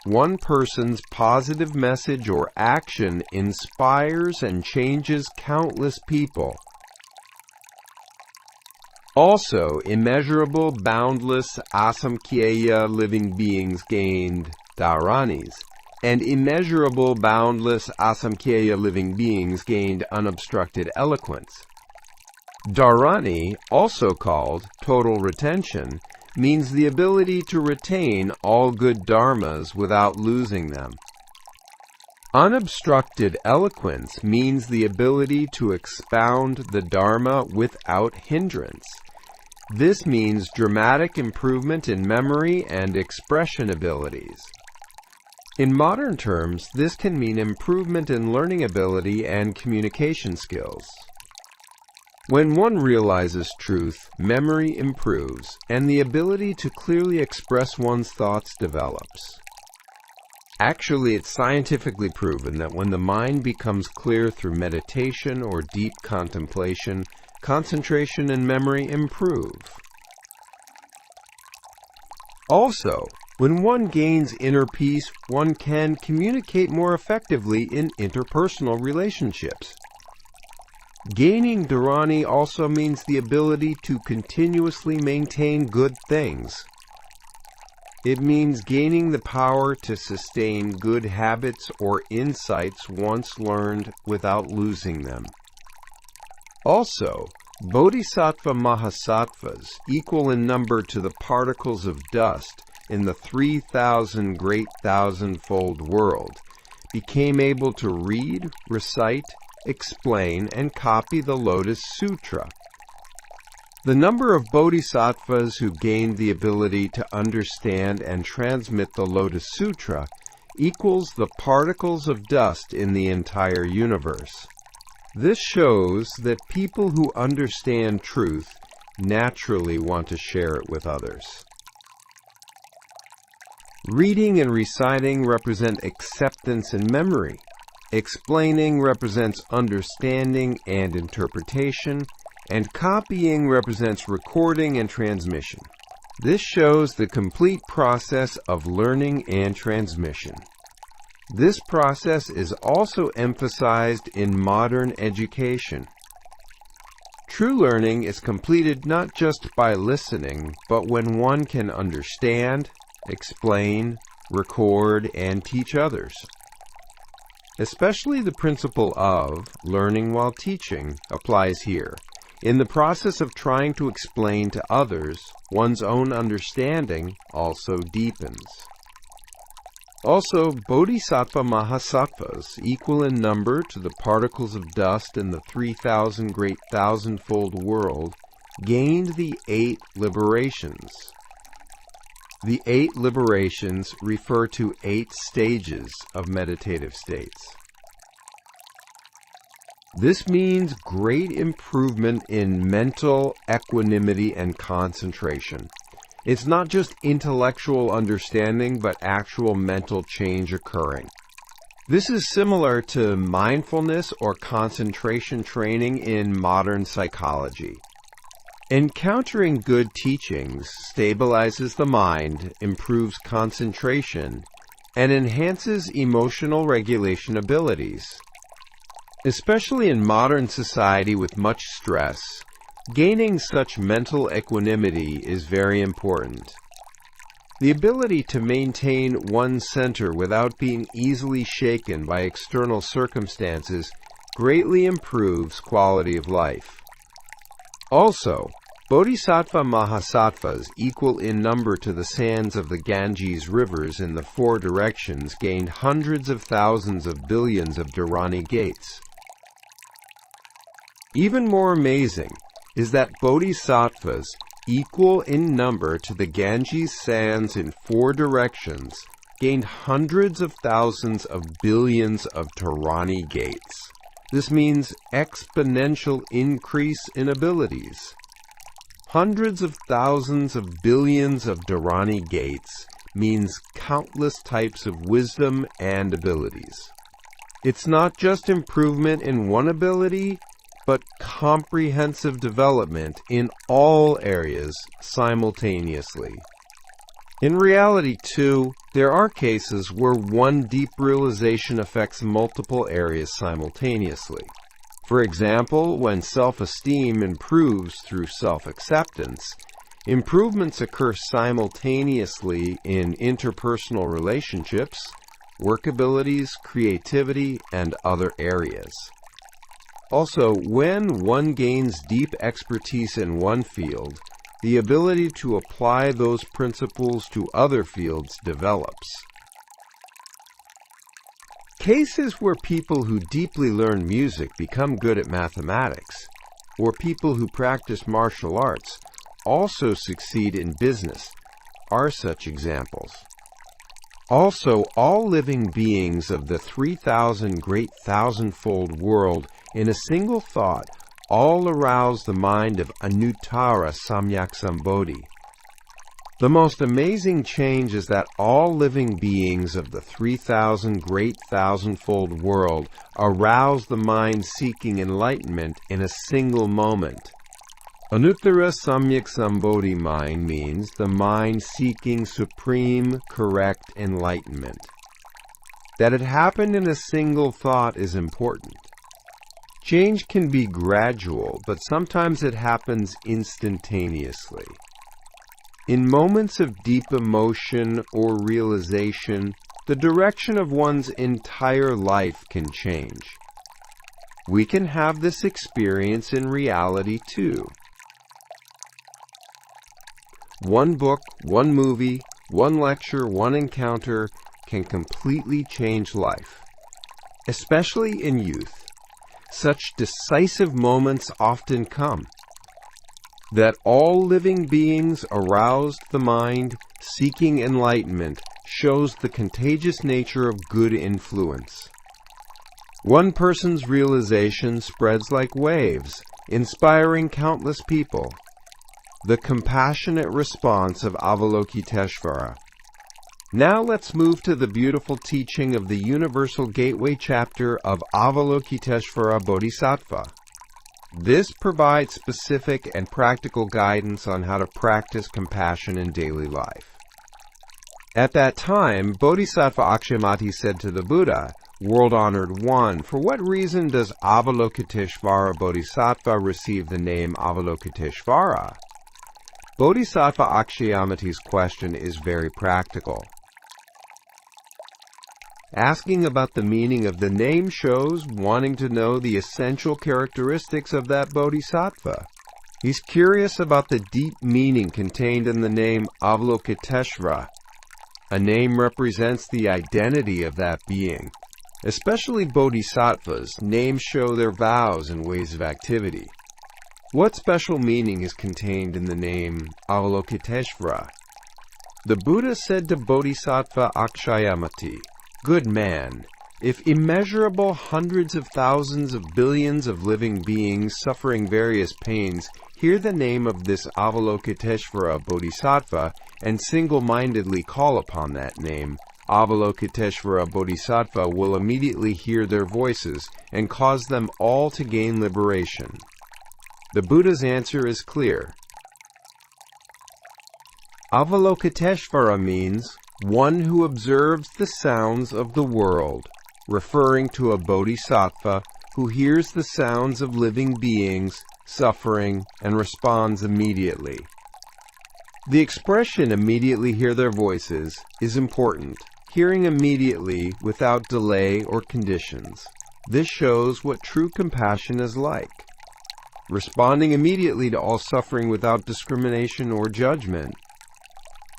One person's positive message or action inspires and changes countless people. Also, immeasurable, boundless, asamkhyeya living beings gained dharanis, and immeasurable, boundless, asamkhyeya living beings gained unobstructed eloquence. Dharani, also called total retention, means the ability to retain all good dharmas without losing them. Unobstructed eloquence means the ability to expound the dharma without hindrance. This means dramatic improvement in memory and expression abilities. In modern terms, this can mean improvement in learning ability and communication skills. When one realizes truth, memory improves, and the ability to clearly express one's thoughts develops. Actually, it's scientifically proven that when the mind becomes clear through meditation or deep contemplation, concentration and memory improve. Also, when one gains inner peace, one can communicate more effectively in interpersonal relationships. Gaining dharani also means the ability to continuously maintain good things. It means gaining the power to sustain good habits or insights once learned without losing them. Also, bodhisattva mahasattvas, equal in number to the particles of dust in the 3,000 great thousandfold world, became able to read, recite, explain, and copy the Lotus Sutra. The number of bodhisattvas who gained the ability to understand and transmit the Lotus Sutra equals the particles of dust in the entire universe. This shows that people who understand truth naturally want to share it with others. Reading and reciting represent acceptance and memory. Explaining represents understanding and interpretation, and copying represents recording and transmission. This shows the complete process of learning and transmission. This process is also emphasized in modern education. True learning is completed not just by listening, but when one can understand, explain, record, and teach others. Especially the principle of learning while teaching applies here. In the process of trying to explain to others, one's own understanding also deepens. Also, bodhisattva mahasattvas, equal in number to the particles of dust in the 3,000 great thousandfold world, gained the 8 liberations. The 8 liberations refer to 8 stages of meditative states. This means great improvement in mental equanimity and concentration. It's not just intellectual understanding, but actual mental change occurring. This is similar to mindfulness or concentration training in modern psychology. Encountering good teachings stabilizes the mind, improves concentration, and enhances emotional regulation abilities. Especially in modern society with much stress, gaining such mental equanimity is very important. The ability to maintain one's center without being easily shaken by external circumstances greatly improves quality of life. Also, bodhisattva mahasattvas, equal in number to the sands of the Ganges rivers in the 4 directions, gained hundreds of thousands of billions of dharani gates. Even more amazing is that bodhisattvas, equal in number to the Ganges sands in 4 directions, gained hundreds of thousands of billions of dharani gates. This means exponential increase in abilities. Hundreds of thousands of billions of dharani gates means countless types of wisdom and abilities. It's not just improvement in one ability, but comprehensive development in all areas simultaneously. In reality, too, there are cases where one deep realization affects multiple areas simultaneously. For example, when self-esteem improves through self-acceptance, improvements occur simultaneously in interpersonal relationships, work abilities, creativity, and other areas. Also, when one gains deep expertise in one field, the ability to apply those principles to other fields develops. Cases where people who deeply learn music become good at mathematics, or people who practice martial arts also succeed in business, are such examples. Also, all living beings of the 3,000 great thousandfold world in a single thought all arouse the mind of Anuttara Samyak Sambodhi. The most amazing change is that all living beings of the 3,000 great thousandfold world arouse the mind seeking enlightenment in a single moment. Anuttara Samyak Sambodhi mind means the mind seeking supreme, correct enlightenment. That it happened in a single thought is important. Change can be gradual, but sometimes it happens instantaneously. In moments of deep emotion or realization, the direction of one's entire life can change. We can have this experience in reality too. One book, one movie, one lecture, one encounter can completely change life, especially in youth. Such decisive moments often come. That all living beings aroused the mind, seeking enlightenment, shows the contagious nature of good influence. One person's realization spreads like waves, inspiring countless people. The compassionate response of Avalokiteshvara. Now let's move to the beautiful teaching of the Universal Gateway chapter of Avalokiteshvara Bodhisattva. This provides specific and practical guidance on how to practice compassion in daily life. At that time, Bodhisattva Akshayamati said to the Buddha, World-honored one, for what reason does Avalokiteshvara Bodhisattva receive the name Avalokiteshvara? Bodhisattva Akshayamati's question is very practical. Asking about the meaning of the name shows wanting to know the essential characteristics of that bodhisattva. He's curious about the deep meaning contained in the name Avalokiteshvara. A name represents the identity of that being. Especially bodhisattvas, names show their vows and ways of activity. What special meaning is contained in the name Avalokiteshvara? The Buddha said to Bodhisattva Akshayamati, Good man, if immeasurable hundreds of thousands of billions of living beings suffering various pains hear the name of this Avalokiteshvara Bodhisattva and single-mindedly call upon that name, Avalokiteshvara Bodhisattva will immediately hear their voices and cause them all to gain liberation. The Buddha's answer is clear. Avalokiteshvara means one who observes the sounds of the world, referring to a bodhisattva who hears the sounds of living beings suffering and responds immediately. The expression immediately hear their voices is important, hearing immediately without delay or conditions. This shows what true compassion is like. Responding immediately to all suffering without discrimination or judgment.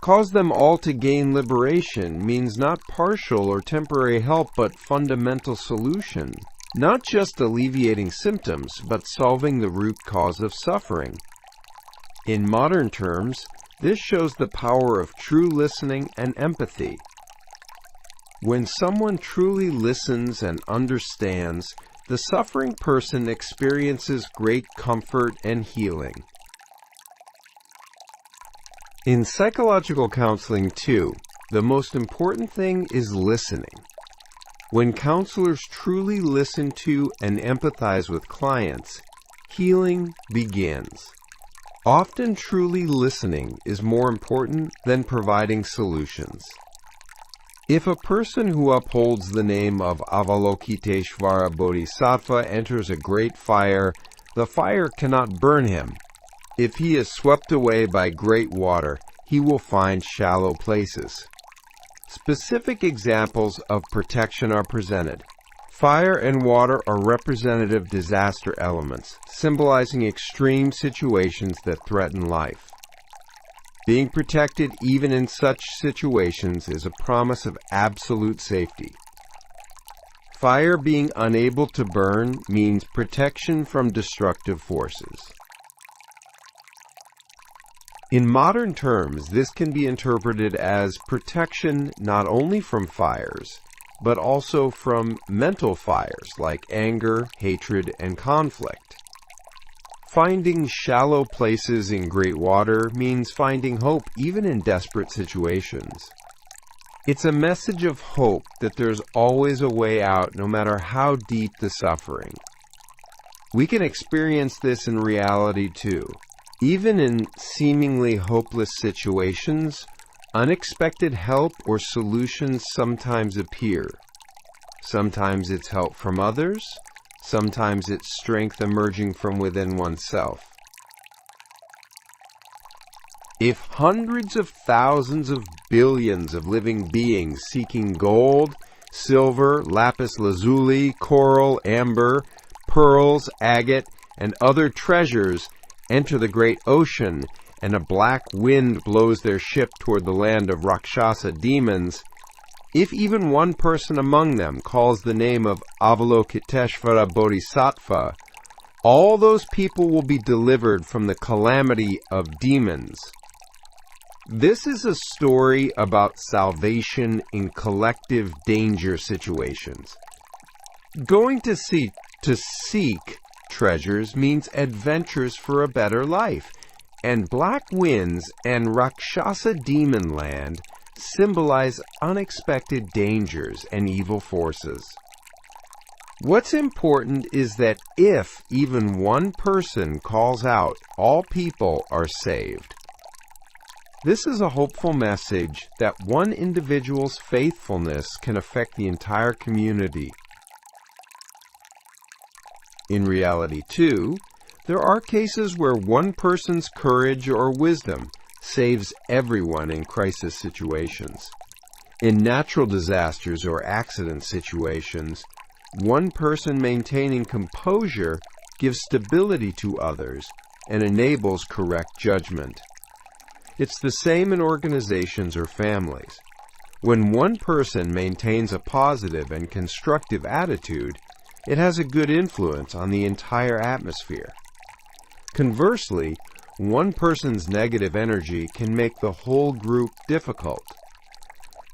Cause them all to gain liberation means not partial or temporary help but fundamental solution. Not just alleviating symptoms, but solving the root cause of suffering. In modern terms, this shows the power of true listening and empathy. When someone truly listens and understands, the suffering person experiences great comfort and healing. In psychological counseling, too, the most important thing is listening. When counselors truly listen to and empathize with clients, healing begins. Often truly listening is more important than providing solutions. If a person who upholds the name of Avalokiteshvara Bodhisattva enters a great fire, the fire cannot burn him. If he is swept away by great water, he will find shallow places. Specific examples of protection are presented. Fire and water are representative disaster elements, symbolizing extreme situations that threaten life. Being protected even in such situations is a promise of absolute safety. Fire being unable to burn means protection from destructive forces. In modern terms, this can be interpreted as protection not only from fires, but also from mental fires like anger, hatred, and conflict. Finding shallow places in great water means finding hope even in desperate situations. It's a message of hope that there's always a way out no matter how deep the suffering. We can experience this in reality too. Even in seemingly hopeless situations, unexpected help or solutions sometimes appear. Sometimes it's help from others, sometimes it's strength emerging from within oneself. If hundreds of thousands of billions of living beings seeking gold, silver, lapis lazuli, coral, amber, pearls, agate, and other treasures enter the great ocean, and a black wind blows their ship toward the land of Rakshasa demons, if even one person among them calls the name of Avalokiteshvara Bodhisattva, all those people will be delivered from the calamity of demons. This is a story about salvation in collective danger situations. Going to seek treasures means adventures for a better life, and black winds and Rakshasa demon land symbolize unexpected dangers and evil forces. What's important is that if even one person calls out, all people are saved. This is a hopeful message that one individual's faithfulness can affect the entire community. In reality, too, there are cases where one person's courage or wisdom saves everyone in crisis situations. In natural disasters or accident situations, one person maintaining composure gives stability to others and enables correct judgment. It's the same in organizations or families. When one person maintains a positive and constructive attitude, it has a good influence on the entire atmosphere. Conversely, one person's negative energy can make the whole group difficult.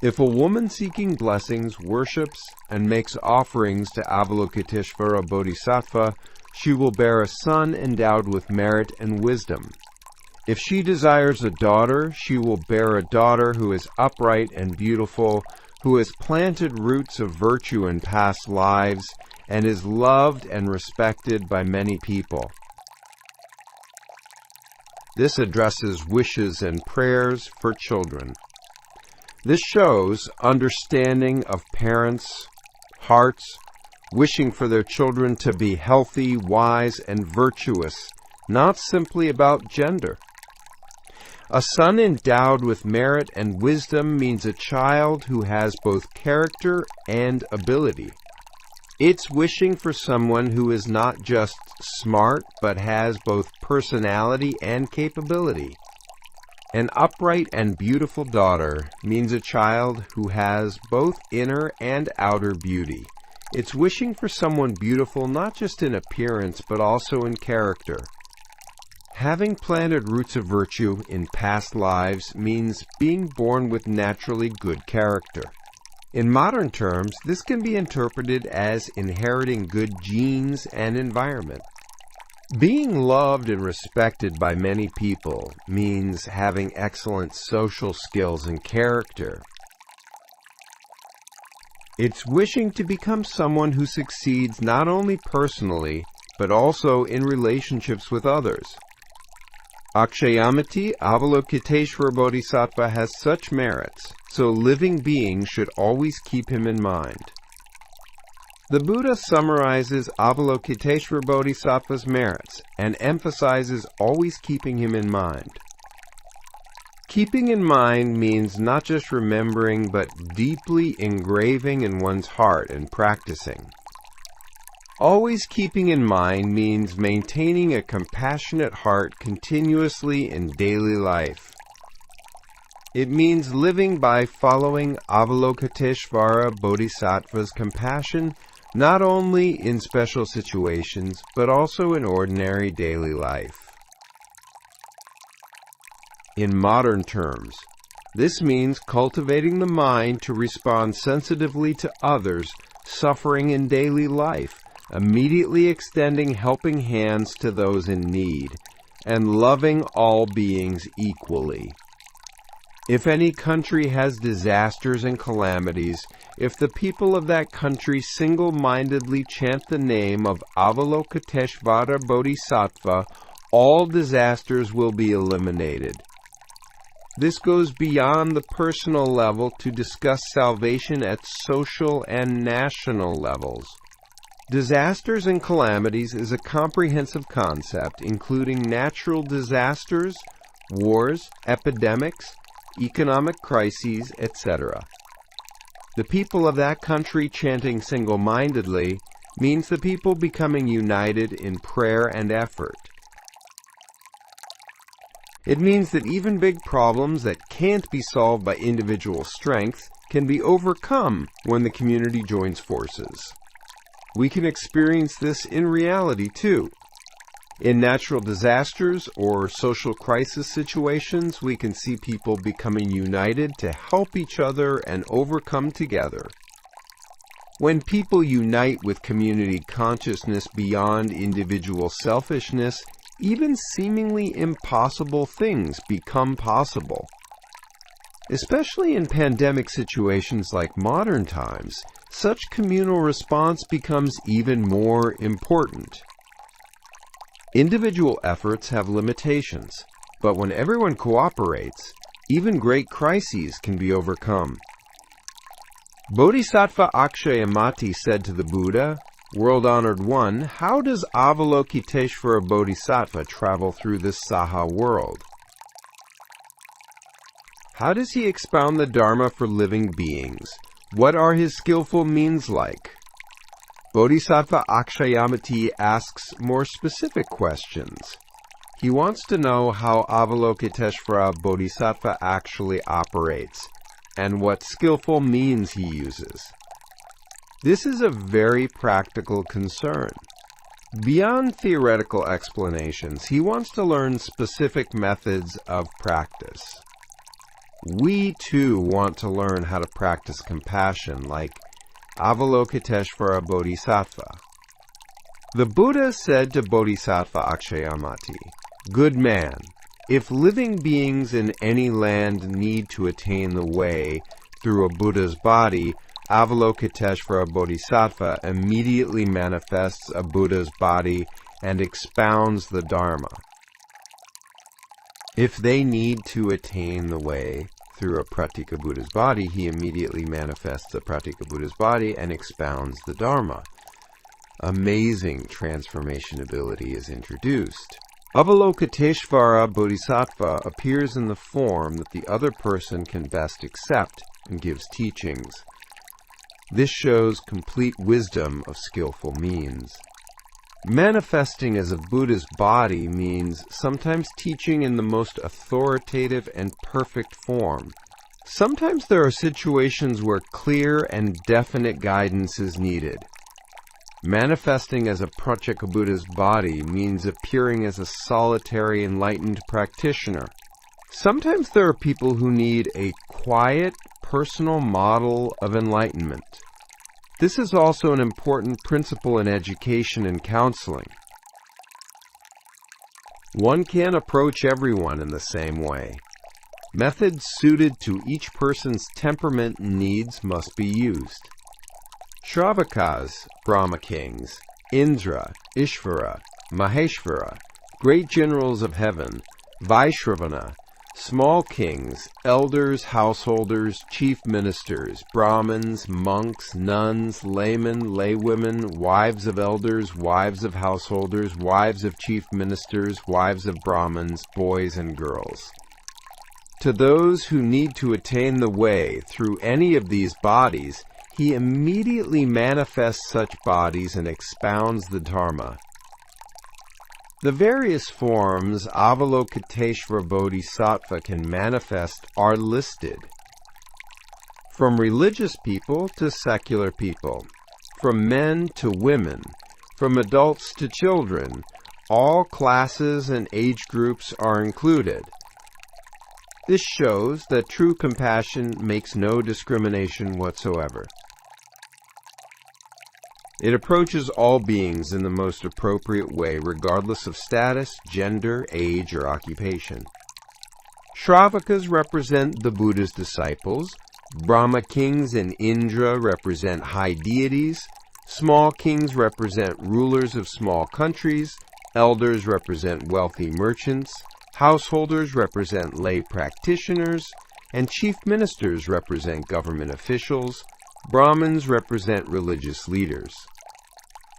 If a woman seeking blessings worships and makes offerings to Avalokiteshvara Bodhisattva, she will bear a son endowed with merit and wisdom. If she desires a daughter, she will bear a daughter who is upright and beautiful, who has planted roots of virtue in past lives, and is loved and respected by many people. This addresses wishes and prayers for children. This shows understanding of parents' hearts, wishing for their children to be healthy, wise, and virtuous, not simply about gender. A son endowed with merit and wisdom means a child who has both character and ability. It's wishing for someone who is not just smart, but has both personality and capability. An upright and beautiful daughter means a child who has both inner and outer beauty. It's wishing for someone beautiful not just in appearance, but also in character. Having planted roots of virtue in past lives means being born with naturally good character. In modern terms, this can be interpreted as inheriting good genes and environment. Being loved and respected by many people means having excellent social skills and character. It's wishing to become someone who succeeds not only personally, but also in relationships with others. Akshayamati Avalokiteshvara Bodhisattva has such merits, so living beings should always keep him in mind. The Buddha summarizes Avalokiteshvara Bodhisattva's merits and emphasizes always keeping him in mind. Keeping in mind means not just remembering, but deeply engraving in one's heart and practicing. Always keeping in mind means maintaining a compassionate heart continuously in daily life. It means living by following Avalokiteshvara Bodhisattva's compassion not only in special situations, but also in ordinary daily life. In modern terms, this means cultivating the mind to respond sensitively to others suffering in daily life, immediately extending helping hands to those in need, and loving all beings equally. If any country has disasters and calamities, if the people of that country single-mindedly chant the name of Avalokiteshvara Bodhisattva, all disasters will be eliminated. This goes beyond the personal level to discuss salvation at social and national levels. Disasters and calamities is a comprehensive concept, including natural disasters, wars, epidemics, economic crises, etc. The people of that country chanting single-mindedly means the people becoming united in prayer and effort. It means that even big problems that can't be solved by individual strength can be overcome when the community joins forces. We can experience this in reality too. In natural disasters or social crisis situations, we can see people becoming united to help each other and overcome together. When people unite with community consciousness beyond individual selfishness, even seemingly impossible things become possible. Especially in pandemic situations like modern times, such communal response becomes even more important. Individual efforts have limitations, but when everyone cooperates, even great crises can be overcome. Bodhisattva Akshayamati said to the Buddha, "World-honored one, how does Avalokiteshvara Bodhisattva travel through this Saha world? How does he expound the Dharma for living beings? What are his skillful means like?" Bodhisattva Akshayamati asks more specific questions. He wants to know how Avalokiteshvara Bodhisattva actually operates, and what skillful means he uses. This is a very practical concern. Beyond theoretical explanations, he wants to learn specific methods of practice. We too want to learn how to practice compassion like Avalokiteshvara Bodhisattva. The Buddha said to Bodhisattva Akshayamati, "Good man, if living beings in any land need to attain the way through a Buddha's body, Avalokiteshvara Bodhisattva immediately manifests a Buddha's body and expounds the Dharma. If they need to attain the way through a Pratika Buddha's body, he immediately manifests the Pratika Buddha's body and expounds the Dharma. Amazing transformation ability is introduced. Avalokiteshvara Bodhisattva appears in the form that the other person can best accept and gives teachings. This shows complete wisdom of skillful means. Manifesting as a Buddha's body means sometimes teaching in the most authoritative and perfect form. Sometimes there are situations where clear and definite guidance is needed. Manifesting as a Pratyeka Buddha's body means appearing as a solitary enlightened practitioner. Sometimes there are people who need a quiet, personal model of enlightenment. This is also an important principle in education and counseling. One can't approach everyone in the same way. Methods suited to each person's temperament and needs must be used. Shravakas, Brahma kings, Indra, Ishvara, Maheshvara, great generals of heaven, Vaishravana, small kings, elders, householders, chief ministers, Brahmins, monks, nuns, laymen, laywomen, wives of elders, wives of householders, wives of chief ministers, wives of Brahmins, boys and girls. To those who need to attain the way through any of these bodies, he immediately manifests such bodies and expounds the Dharma. The various forms Avalokiteshvara Bodhisattva can manifest are listed. From religious people to secular people, from men to women, from adults to children, all classes and age groups are included. This shows that true compassion makes no discrimination whatsoever. It approaches all beings in the most appropriate way, regardless of status, gender, age, or occupation. Shravakas represent the Buddha's disciples, Brahma kings and Indra represent high deities, small kings represent rulers of small countries, elders represent wealthy merchants, householders represent lay practitioners, and chief ministers represent government officials. Brahmins represent religious leaders.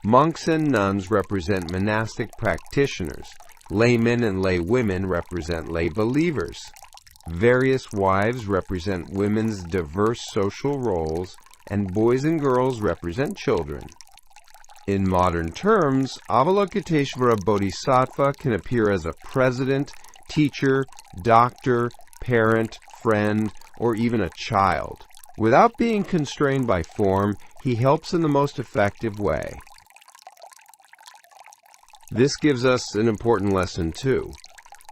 Monks and nuns represent monastic practitioners. Laymen and laywomen represent lay believers. Various wives represent women's diverse social roles, and boys and girls represent children. In modern terms, Avalokiteshvara Bodhisattva can appear as a president, teacher, doctor, parent, friend, or even a child. Without being constrained by form, he helps in the most effective way. This gives us an important lesson too.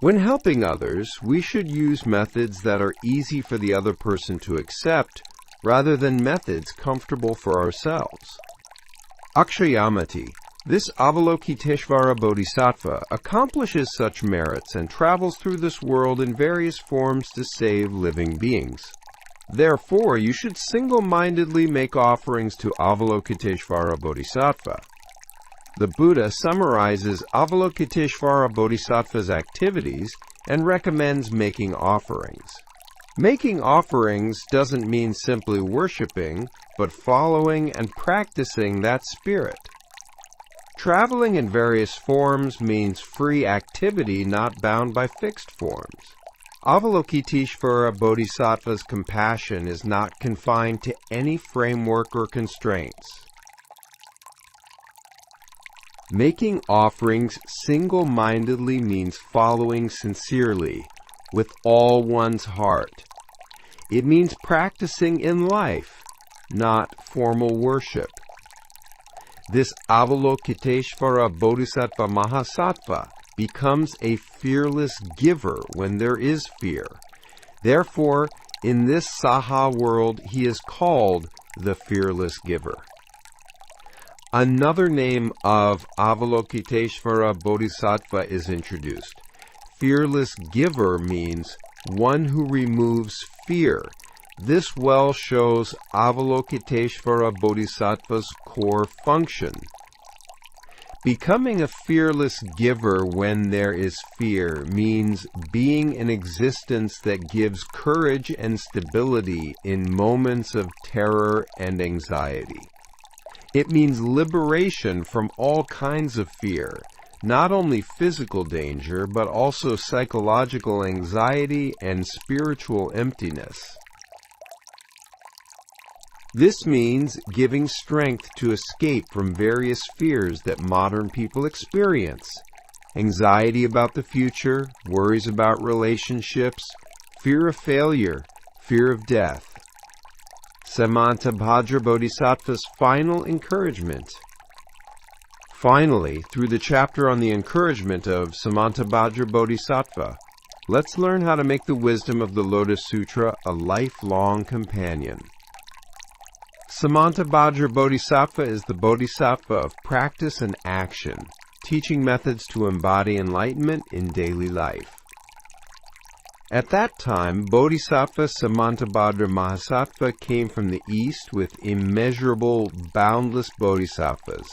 When helping others, we should use methods that are easy for the other person to accept, rather than methods comfortable for ourselves. Akshayamati, this Avalokiteshvara Bodhisattva, accomplishes such merits and travels through this world in various forms to save living beings. Therefore, you should single-mindedly make offerings to Avalokiteshvara Bodhisattva. The Buddha summarizes Avalokiteshvara Bodhisattva's activities and recommends making offerings. Making offerings doesn't mean simply worshiping, but following and practicing that spirit. Traveling in various forms means free activity not bound by fixed forms. Avalokiteshvara Bodhisattva's compassion is not confined to any framework or constraints. Making offerings single-mindedly means following sincerely, with all one's heart. It means practicing in life, not formal worship. This Avalokiteshvara Bodhisattva Mahasattva becomes a fearless giver when there is fear. Therefore, in this Saha world, he is called the fearless giver. Another name of Avalokiteshvara Bodhisattva is introduced. Fearless giver means one who removes fear. This well shows Avalokiteshvara Bodhisattva's core function. Becoming a fearless giver when there is fear means being an existence that gives courage and stability in moments of terror and anxiety. It means liberation from all kinds of fear, not only physical danger, but also psychological anxiety and spiritual emptiness. This means giving strength to escape from various fears that modern people experience. Anxiety about the future, worries about relationships, fear of failure, fear of death. Samantabhadra Bodhisattva's final encouragement. Finally, through the chapter on the encouragement of Samantabhadra Bodhisattva, let's learn how to make the wisdom of the Lotus Sutra a lifelong companion. Samantabhadra Bodhisattva is the Bodhisattva of practice and action, teaching methods to embody enlightenment in daily life. At that time, Bodhisattva Samantabhadra Mahasattva came from the east with immeasurable, boundless bodhisattvas.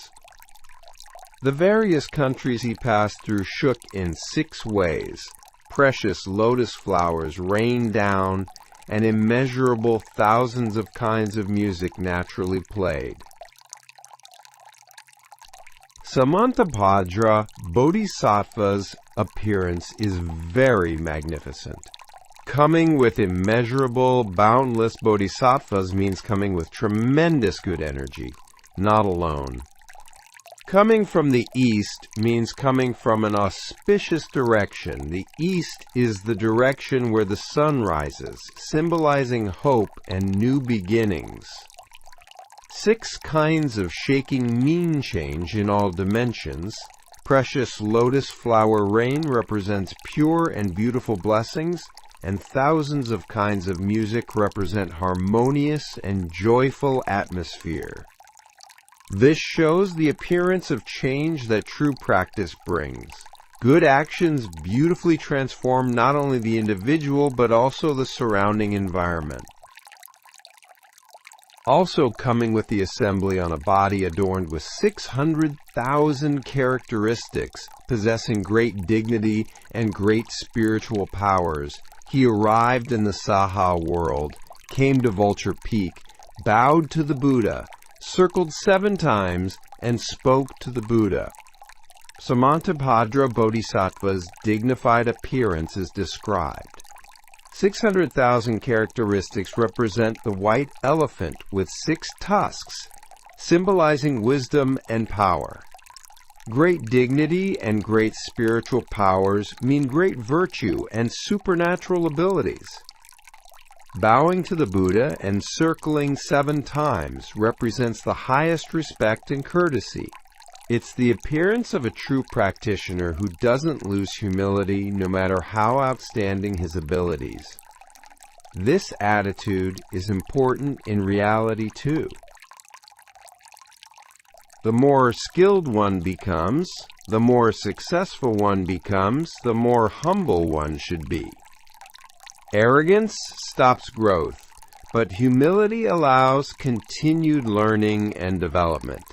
The various countries he passed through shook in 6 ways: precious lotus flowers rained down, and immeasurable thousands of kinds of music naturally played. Samantabhadra Bodhisattva's appearance is very magnificent. Coming with immeasurable, boundless bodhisattvas means coming with tremendous good energy, not alone. Coming from the east means coming from an auspicious direction. The east is the direction where the sun rises, symbolizing hope and new beginnings. 6 kinds of shaking mean change in all dimensions. Precious lotus flower rain represents pure and beautiful blessings, and thousands of kinds of music represent harmonious and joyful atmosphere. This shows the appearance of change that true practice brings. Good actions beautifully transform not only the individual but also the surrounding environment. Also coming with the assembly on a body adorned with 600,000 characteristics, possessing great dignity and great spiritual powers, he arrived in the Saha world, came to Vulture Peak, bowed to the Buddha, circled 7 times, and spoke to the Buddha. Samantabhadra Bodhisattva's dignified appearance is described. 600,000 characteristics represent the white elephant with 6 tusks, symbolizing wisdom and power. Great dignity and great spiritual powers mean great virtue and supernatural abilities. Bowing to the Buddha and circling 7 times represents the highest respect and courtesy. It's the appearance of a true practitioner who doesn't lose humility no matter how outstanding his abilities. This attitude is important in reality too. The more skilled one becomes, the more successful one becomes, the more humble one should be. Arrogance stops growth, but humility allows continued learning and development.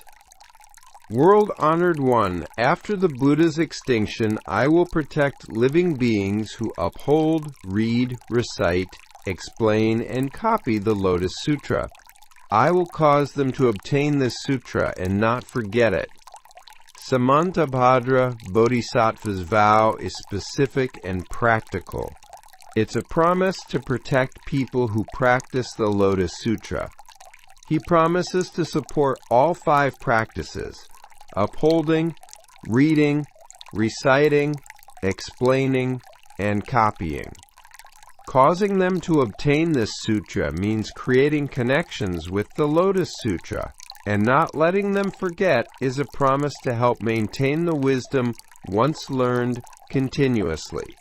World-honored one, after the Buddha's extinction, I will protect living beings who uphold, read, recite, explain, and copy the Lotus Sutra. I will cause them to obtain this sutra and not forget it. Samantabhadra Bodhisattva's vow is specific and practical. It's a promise to protect people who practice the Lotus Sutra. He promises to support all 5 practices: upholding, reading, reciting, explaining, and copying. Causing them to obtain this sutra means creating connections with the Lotus Sutra, and not letting them forget is a promise to help maintain the wisdom once learned continuously.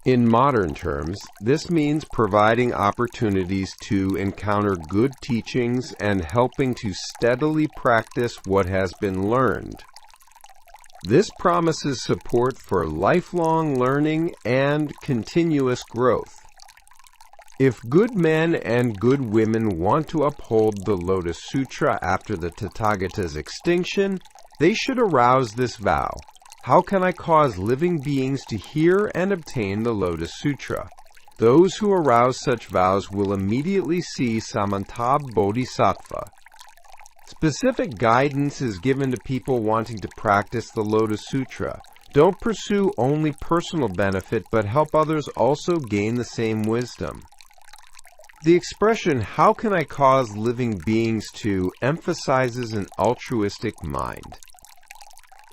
In modern terms, this means providing opportunities to encounter good teachings and helping to steadily practice what has been learned. This promises support for lifelong learning and continuous growth. If good men and good women want to uphold the Lotus Sutra after the Tathagata's extinction, they should arouse this vow. How can I cause living beings to hear and obtain the Lotus Sutra? Those who arouse such vows will immediately see Samantabhadra Bodhisattva. Specific guidance is given to people wanting to practice the Lotus Sutra. Don't pursue only personal benefit, but help others also gain the same wisdom. The expression, "how can I cause living beings to," emphasizes an altruistic mind.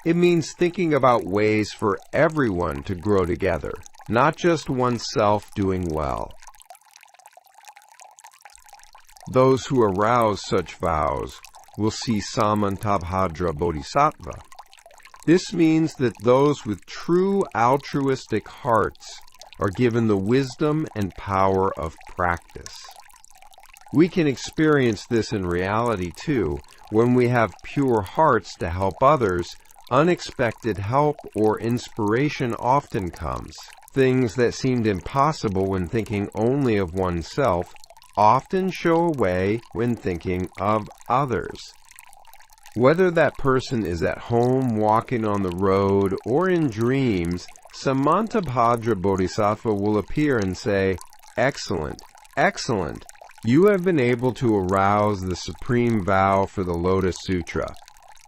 It means thinking about ways for everyone to grow together, not just oneself doing well. Those who arouse such vows will see Samantabhadra Bodhisattva. This means that those with true altruistic hearts are given the wisdom and power of practice. We can experience this in reality too. When we have pure hearts to help others, unexpected help or inspiration often comes. Things that seemed impossible when thinking only of oneself often show a way when thinking of others. Whether that person is at home, walking on the road, or in dreams, Samantabhadra Bodhisattva will appear and say, "Excellent, excellent. You have been able to arouse the supreme vow for the Lotus Sutra.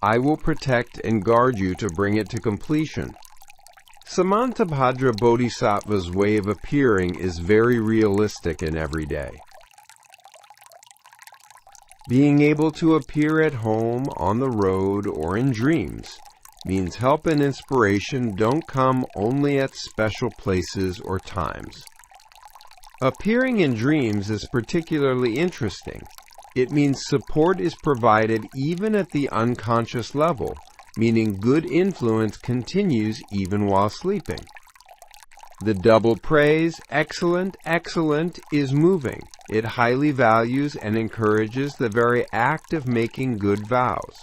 I will protect and guard you to bring it to completion." Samantabhadra Bodhisattva's way of appearing is very realistic and everyday. Being able to appear at home, on the road, or in dreams means help and inspiration don't come only at special places or times. Appearing in dreams is particularly interesting. It means support is provided even at the unconscious level, meaning good influence continues even while sleeping. The double praise, "Excellent, excellent," is moving. It highly values and encourages the very act of making good vows.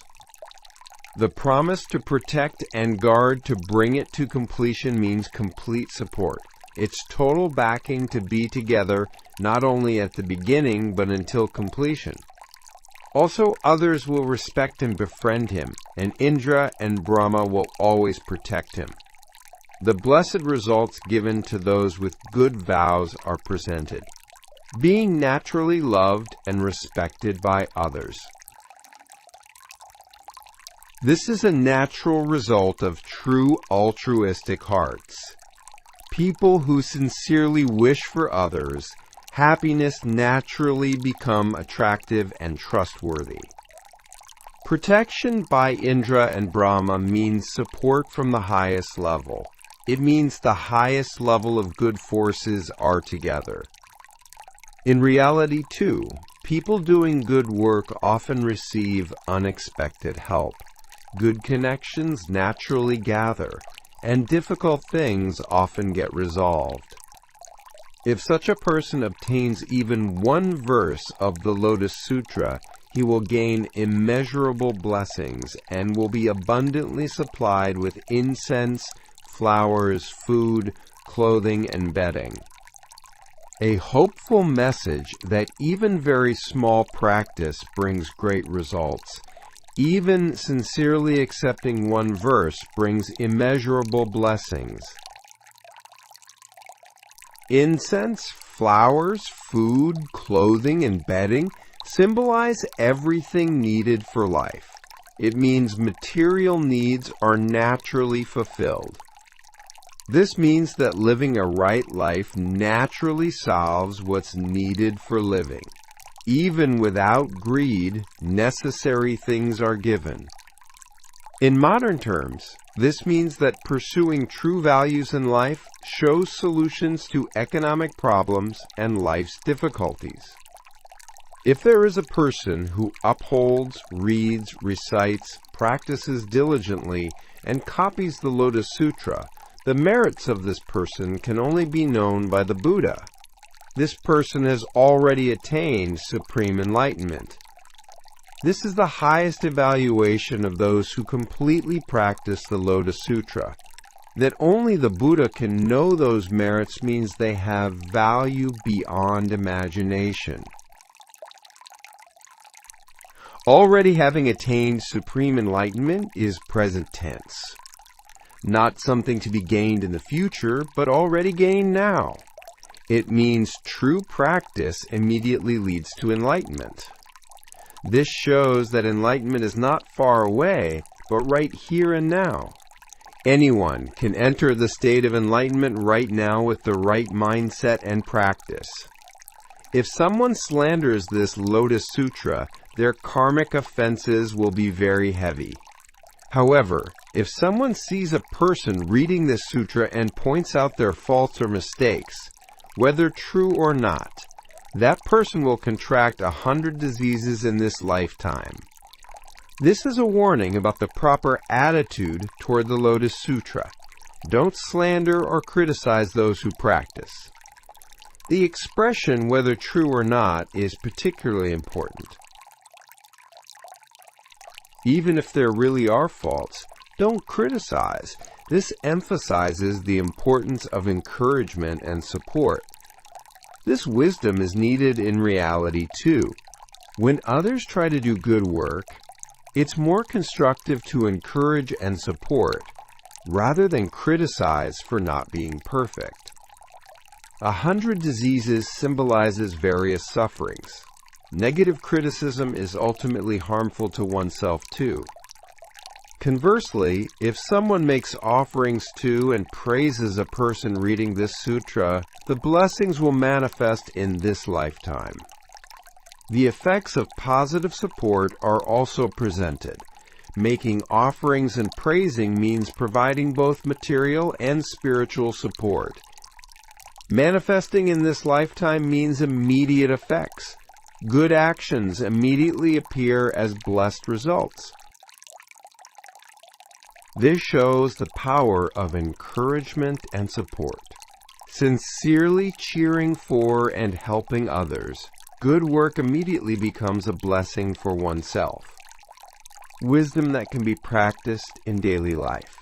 The promise to protect and guard to bring it to completion means complete support. It's total backing to be together, not only at the beginning, but until completion. Also, others will respect and befriend him, and Indra and Brahma will always protect him. The blessed results given to those with good vows are presented. Being naturally loved and respected by others. This is a natural result of true altruistic hearts. People who sincerely wish for others, happiness naturally become attractive and trustworthy. Protection by Indra and Brahma means support from the highest level. It means the highest level of good forces are together. In reality, too, people doing good work often receive unexpected help. Good connections naturally gather, and difficult things often get resolved. If such a person obtains even one verse of the Lotus Sutra, he will gain immeasurable blessings and will be abundantly supplied with incense, flowers, food, clothing, and bedding. A hopeful message that even very small practice brings great results. Even sincerely accepting one verse brings immeasurable blessings. Incense, flowers, food, clothing, and bedding symbolize everything needed for life. It means material needs are naturally fulfilled. This means that living a right life naturally solves what's needed for living. Even without greed, necessary things are given. In modern terms, this means that pursuing true values in life shows solutions to economic problems and life's difficulties. If there is a person who upholds, reads, recites, practices diligently, and copies the Lotus Sutra, the merits of this person can only be known by the Buddha. This person has already attained supreme enlightenment. This is the highest evaluation of those who completely practice the Lotus Sutra. That only the Buddha can know those merits means they have value beyond imagination. Already having attained supreme enlightenment is present tense. Not something to be gained in the future, but already gained now. It means true practice immediately leads to enlightenment. This shows that enlightenment is not far away, but right here and now. Anyone can enter the state of enlightenment right now with the right mindset and practice. If someone slanders this Lotus Sutra, their karmic offenses will be very heavy. However, if someone sees a person reading this sutra and points out their faults or mistakes, whether true or not, that person will contract 100 diseases in this lifetime. This is a warning about the proper attitude toward the Lotus Sutra. Don't slander or criticize those who practice. The expression, whether true or not, is particularly important. Even if there really are faults, don't criticize. This emphasizes the importance of encouragement and support. This wisdom is needed in reality too. When others try to do good work, It's more constructive to encourage and support rather than criticize for not being perfect. 100 diseases symbolizes various sufferings. Negative criticism is ultimately harmful to oneself too. Conversely, if someone makes offerings to and praises a person reading this sutra, the blessings will manifest in this lifetime. The effects of positive support are also presented. Making offerings and praising means providing both material and spiritual support. Manifesting in this lifetime means immediate effects. Good actions immediately appear as blessed results. This shows the power of encouragement and support. Sincerely cheering for and helping others, good work immediately becomes a blessing for oneself. Wisdom that can be practiced in daily life.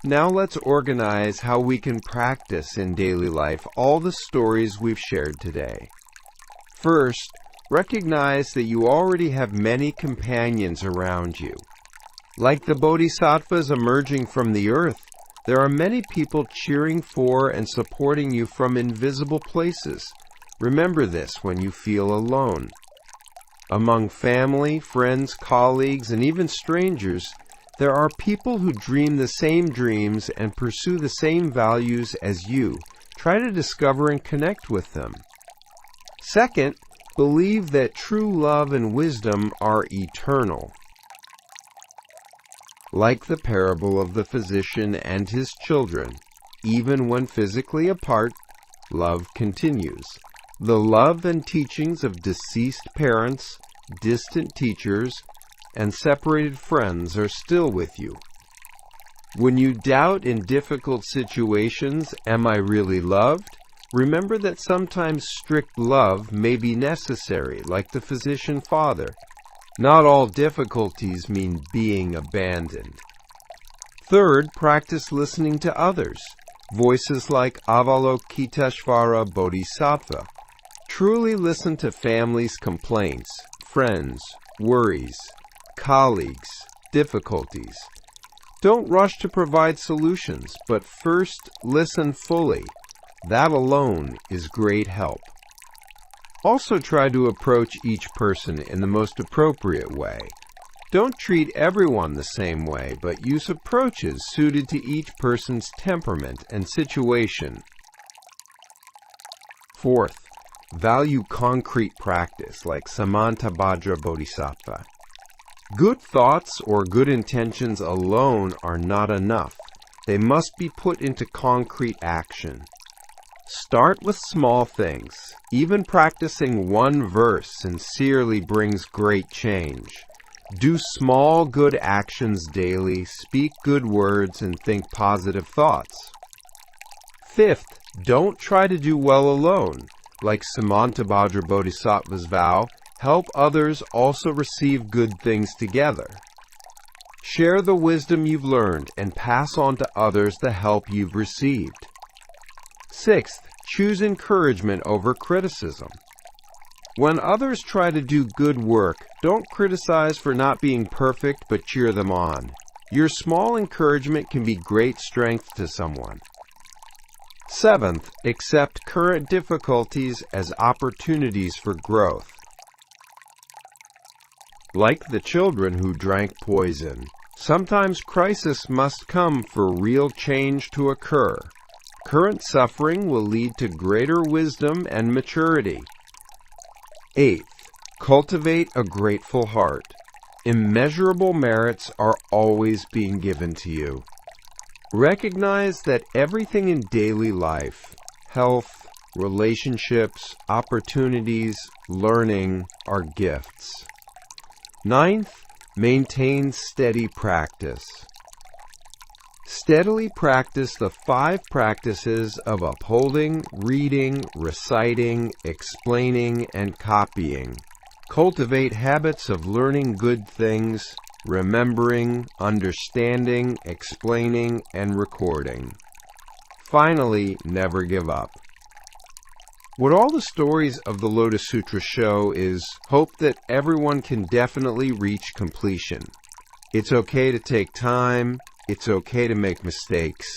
Now let's organize how we can practice in daily life all the stories we've shared today. First, recognize that you already have many companions around you. Like the bodhisattvas emerging from the earth, there are many people cheering for and supporting you from invisible places. Remember this when you feel alone. Among family, friends, colleagues, and even strangers, there are people who dream the same dreams and pursue the same values as you. Try to discover and connect with them. Second, believe that true love and wisdom are eternal. Like the parable of the physician and his children, even when physically apart, love continues. The love and teachings of deceased parents, distant teachers, and separated friends are still with you. When you doubt in difficult situations, am I really loved? Remember that sometimes strict love may be necessary, like the physician father. Not all difficulties mean being abandoned. Third, practice listening to others. Voices like Avalokiteshvara Bodhisattva. Truly listen to families' complaints, friends, worries, colleagues, difficulties. Don't rush to provide solutions, but first listen fully. That alone is great help. Also try to approach each person in the most appropriate way. Don't treat everyone the same way, but use approaches suited to each person's temperament and situation. Fourth, value concrete practice like Samantabhadra Bodhisattva. Good thoughts or good intentions alone are not enough. They must be put into concrete action. Start with small things. Even practicing one verse sincerely brings great change. Do small good actions daily, speak good words, and think positive thoughts. Fifth, don't try to do well alone. Like Samantabhadra Bodhisattva's vow, help others also receive good things together. Share the wisdom you've learned and pass on to others the help you've received. Sixth, choose encouragement over criticism. When others try to do good work, don't criticize for not being perfect, but cheer them on. Your small encouragement can be great strength to someone. Seventh, accept current difficulties as opportunities for growth. Like the children who drank poison, sometimes crisis must come for real change to occur. Current suffering will lead to greater wisdom and maturity. Eighth, cultivate a grateful heart. Immeasurable merits are always being given to you. Recognize that everything in daily life, health, relationships, opportunities, learning, are gifts. Ninth, maintain steady practice. Steadily practice the 5 practices of upholding, reading, reciting, explaining, and copying. Cultivate habits of learning good things, remembering, understanding, explaining, and recording. Finally, never give up. What all the stories of the Lotus Sutra show is hope that everyone can definitely reach completion. It's okay to take time. It's okay to make mistakes.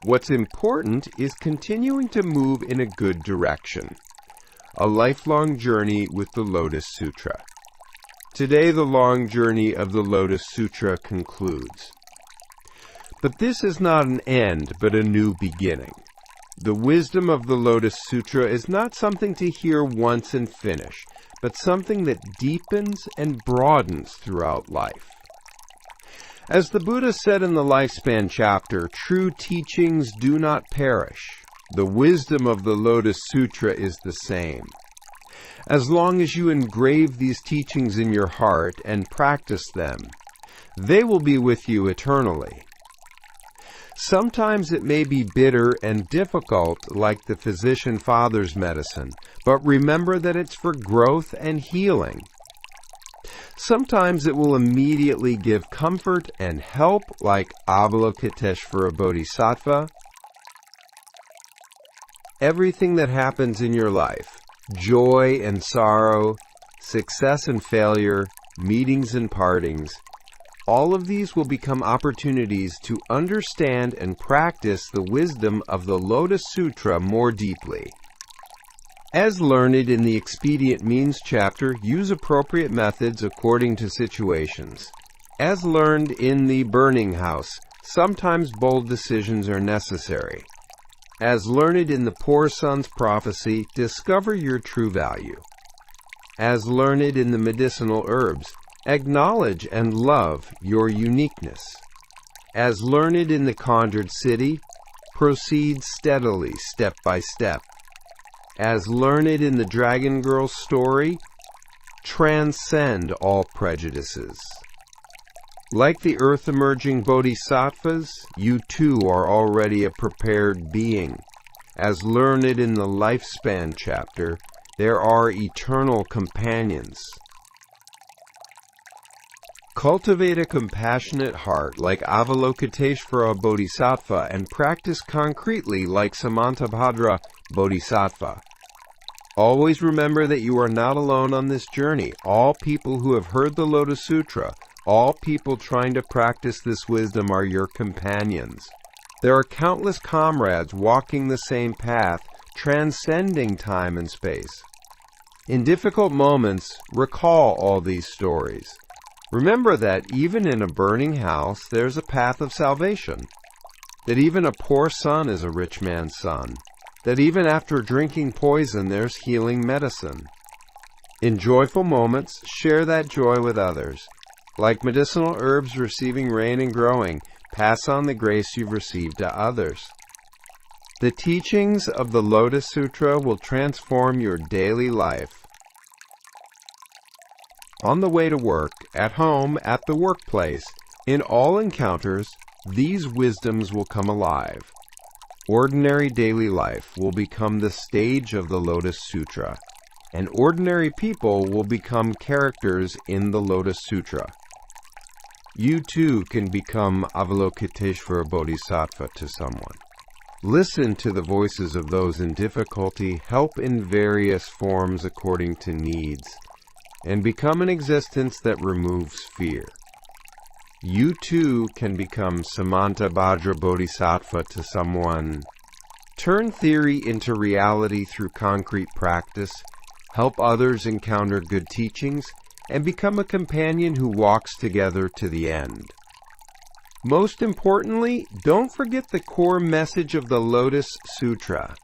What's important is continuing to move in a good direction. A lifelong journey with the Lotus Sutra. Today, the long journey of the Lotus Sutra concludes. But this is not an end, but a new beginning. The wisdom of the Lotus Sutra is not something to hear once and finish, but something that deepens and broadens throughout life. As the Buddha said in the Lifespan chapter, true teachings do not perish. The wisdom of the Lotus Sutra is the same. As long as you engrave these teachings in your heart and practice them, they will be with you eternally. Sometimes it may be bitter and difficult, like the physician father's medicine, but remember that it's for growth and healing. Sometimes it will immediately give comfort and help, like Avalokiteshvara Bodhisattva. Everything that happens in your life, joy and sorrow, success and failure, meetings and partings, all of these will become opportunities to understand and practice the wisdom of the Lotus Sutra more deeply. As learned in the Expedient Means chapter, use appropriate methods according to situations. As learned in the Burning House, sometimes bold decisions are necessary. As learned in the Poor Son's Prophecy, discover your true value. As learned in the Medicinal Herbs, acknowledge and love your uniqueness. As learned in the Conjured City, proceed steadily, step by step. As learned in the Dragon Girl's story, transcend all prejudices. Like the earth-emerging bodhisattvas, you too are already a prepared being. As learned in the Lifespan chapter, there are eternal companions. Cultivate a compassionate heart like Avalokiteshvara Bodhisattva and practice concretely like Samantabhadra Bodhisattva. Always remember that you are not alone on this journey. All people who have heard the Lotus Sutra, all people trying to practice this wisdom are your companions. There are countless comrades walking the same path, transcending time and space. In difficult moments, recall all these stories. Remember that even in a burning house, there's a path of salvation. That even a poor son is a rich man's son. That even after drinking poison, there's healing medicine. In joyful moments, share that joy with others. Like medicinal herbs receiving rain and growing, pass on the grace you've received to others. The teachings of the Lotus Sutra will transform your daily life. On the way to work, at home, at the workplace, in all encounters, these wisdoms will come alive. Ordinary daily life will become the stage of the Lotus Sutra, and ordinary people will become characters in the Lotus Sutra. You too can become Avalokiteshvara Bodhisattva to someone. Listen to the voices of those in difficulty, help in various forms according to needs, and become an existence that removes fear. You too can become Samantabhadra Bodhisattva to someone. Turn theory into reality through concrete practice, help others encounter good teachings, and become a companion who walks together to the end. Most importantly, don't forget the core message of the Lotus Sutra.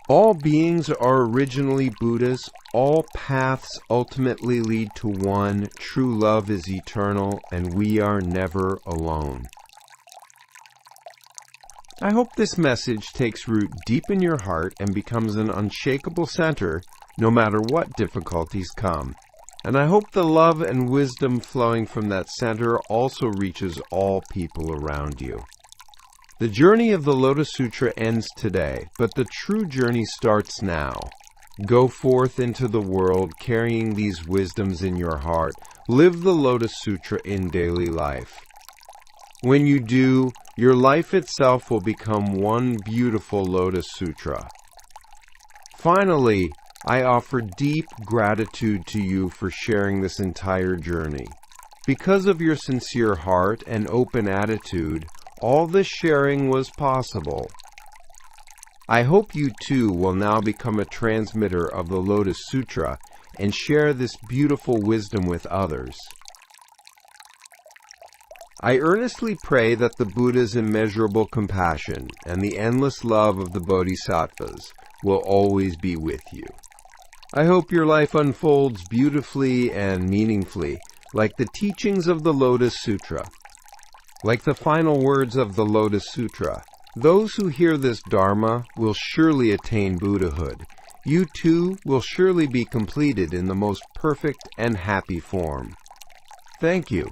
All beings are originally Buddhas. All paths ultimately lead to one. True love is eternal, and we are never alone. I hope this message takes root deep in your heart and becomes an unshakable center, no matter what difficulties come. And I hope the love and wisdom flowing from that center also reaches all people around you. The journey of the Lotus Sutra ends today, but the true journey starts now. Go forth into the world carrying these wisdoms in your heart. Live the Lotus Sutra in daily life. When you do, your life itself will become one beautiful Lotus Sutra. Finally, I offer deep gratitude to you for sharing this entire journey. Because of your sincere heart and open attitude, all this sharing was possible. I hope you too will now become a transmitter of the Lotus Sutra and share this beautiful wisdom with others. I earnestly pray that the Buddha's immeasurable compassion and the endless love of the Bodhisattvas will always be with you. I hope your life unfolds beautifully and meaningfully, like the teachings of the Lotus Sutra. Like the final words of the Lotus Sutra, those who hear this Dharma will surely attain Buddhahood. You too will surely be completed in the most perfect and happy form. Thank you,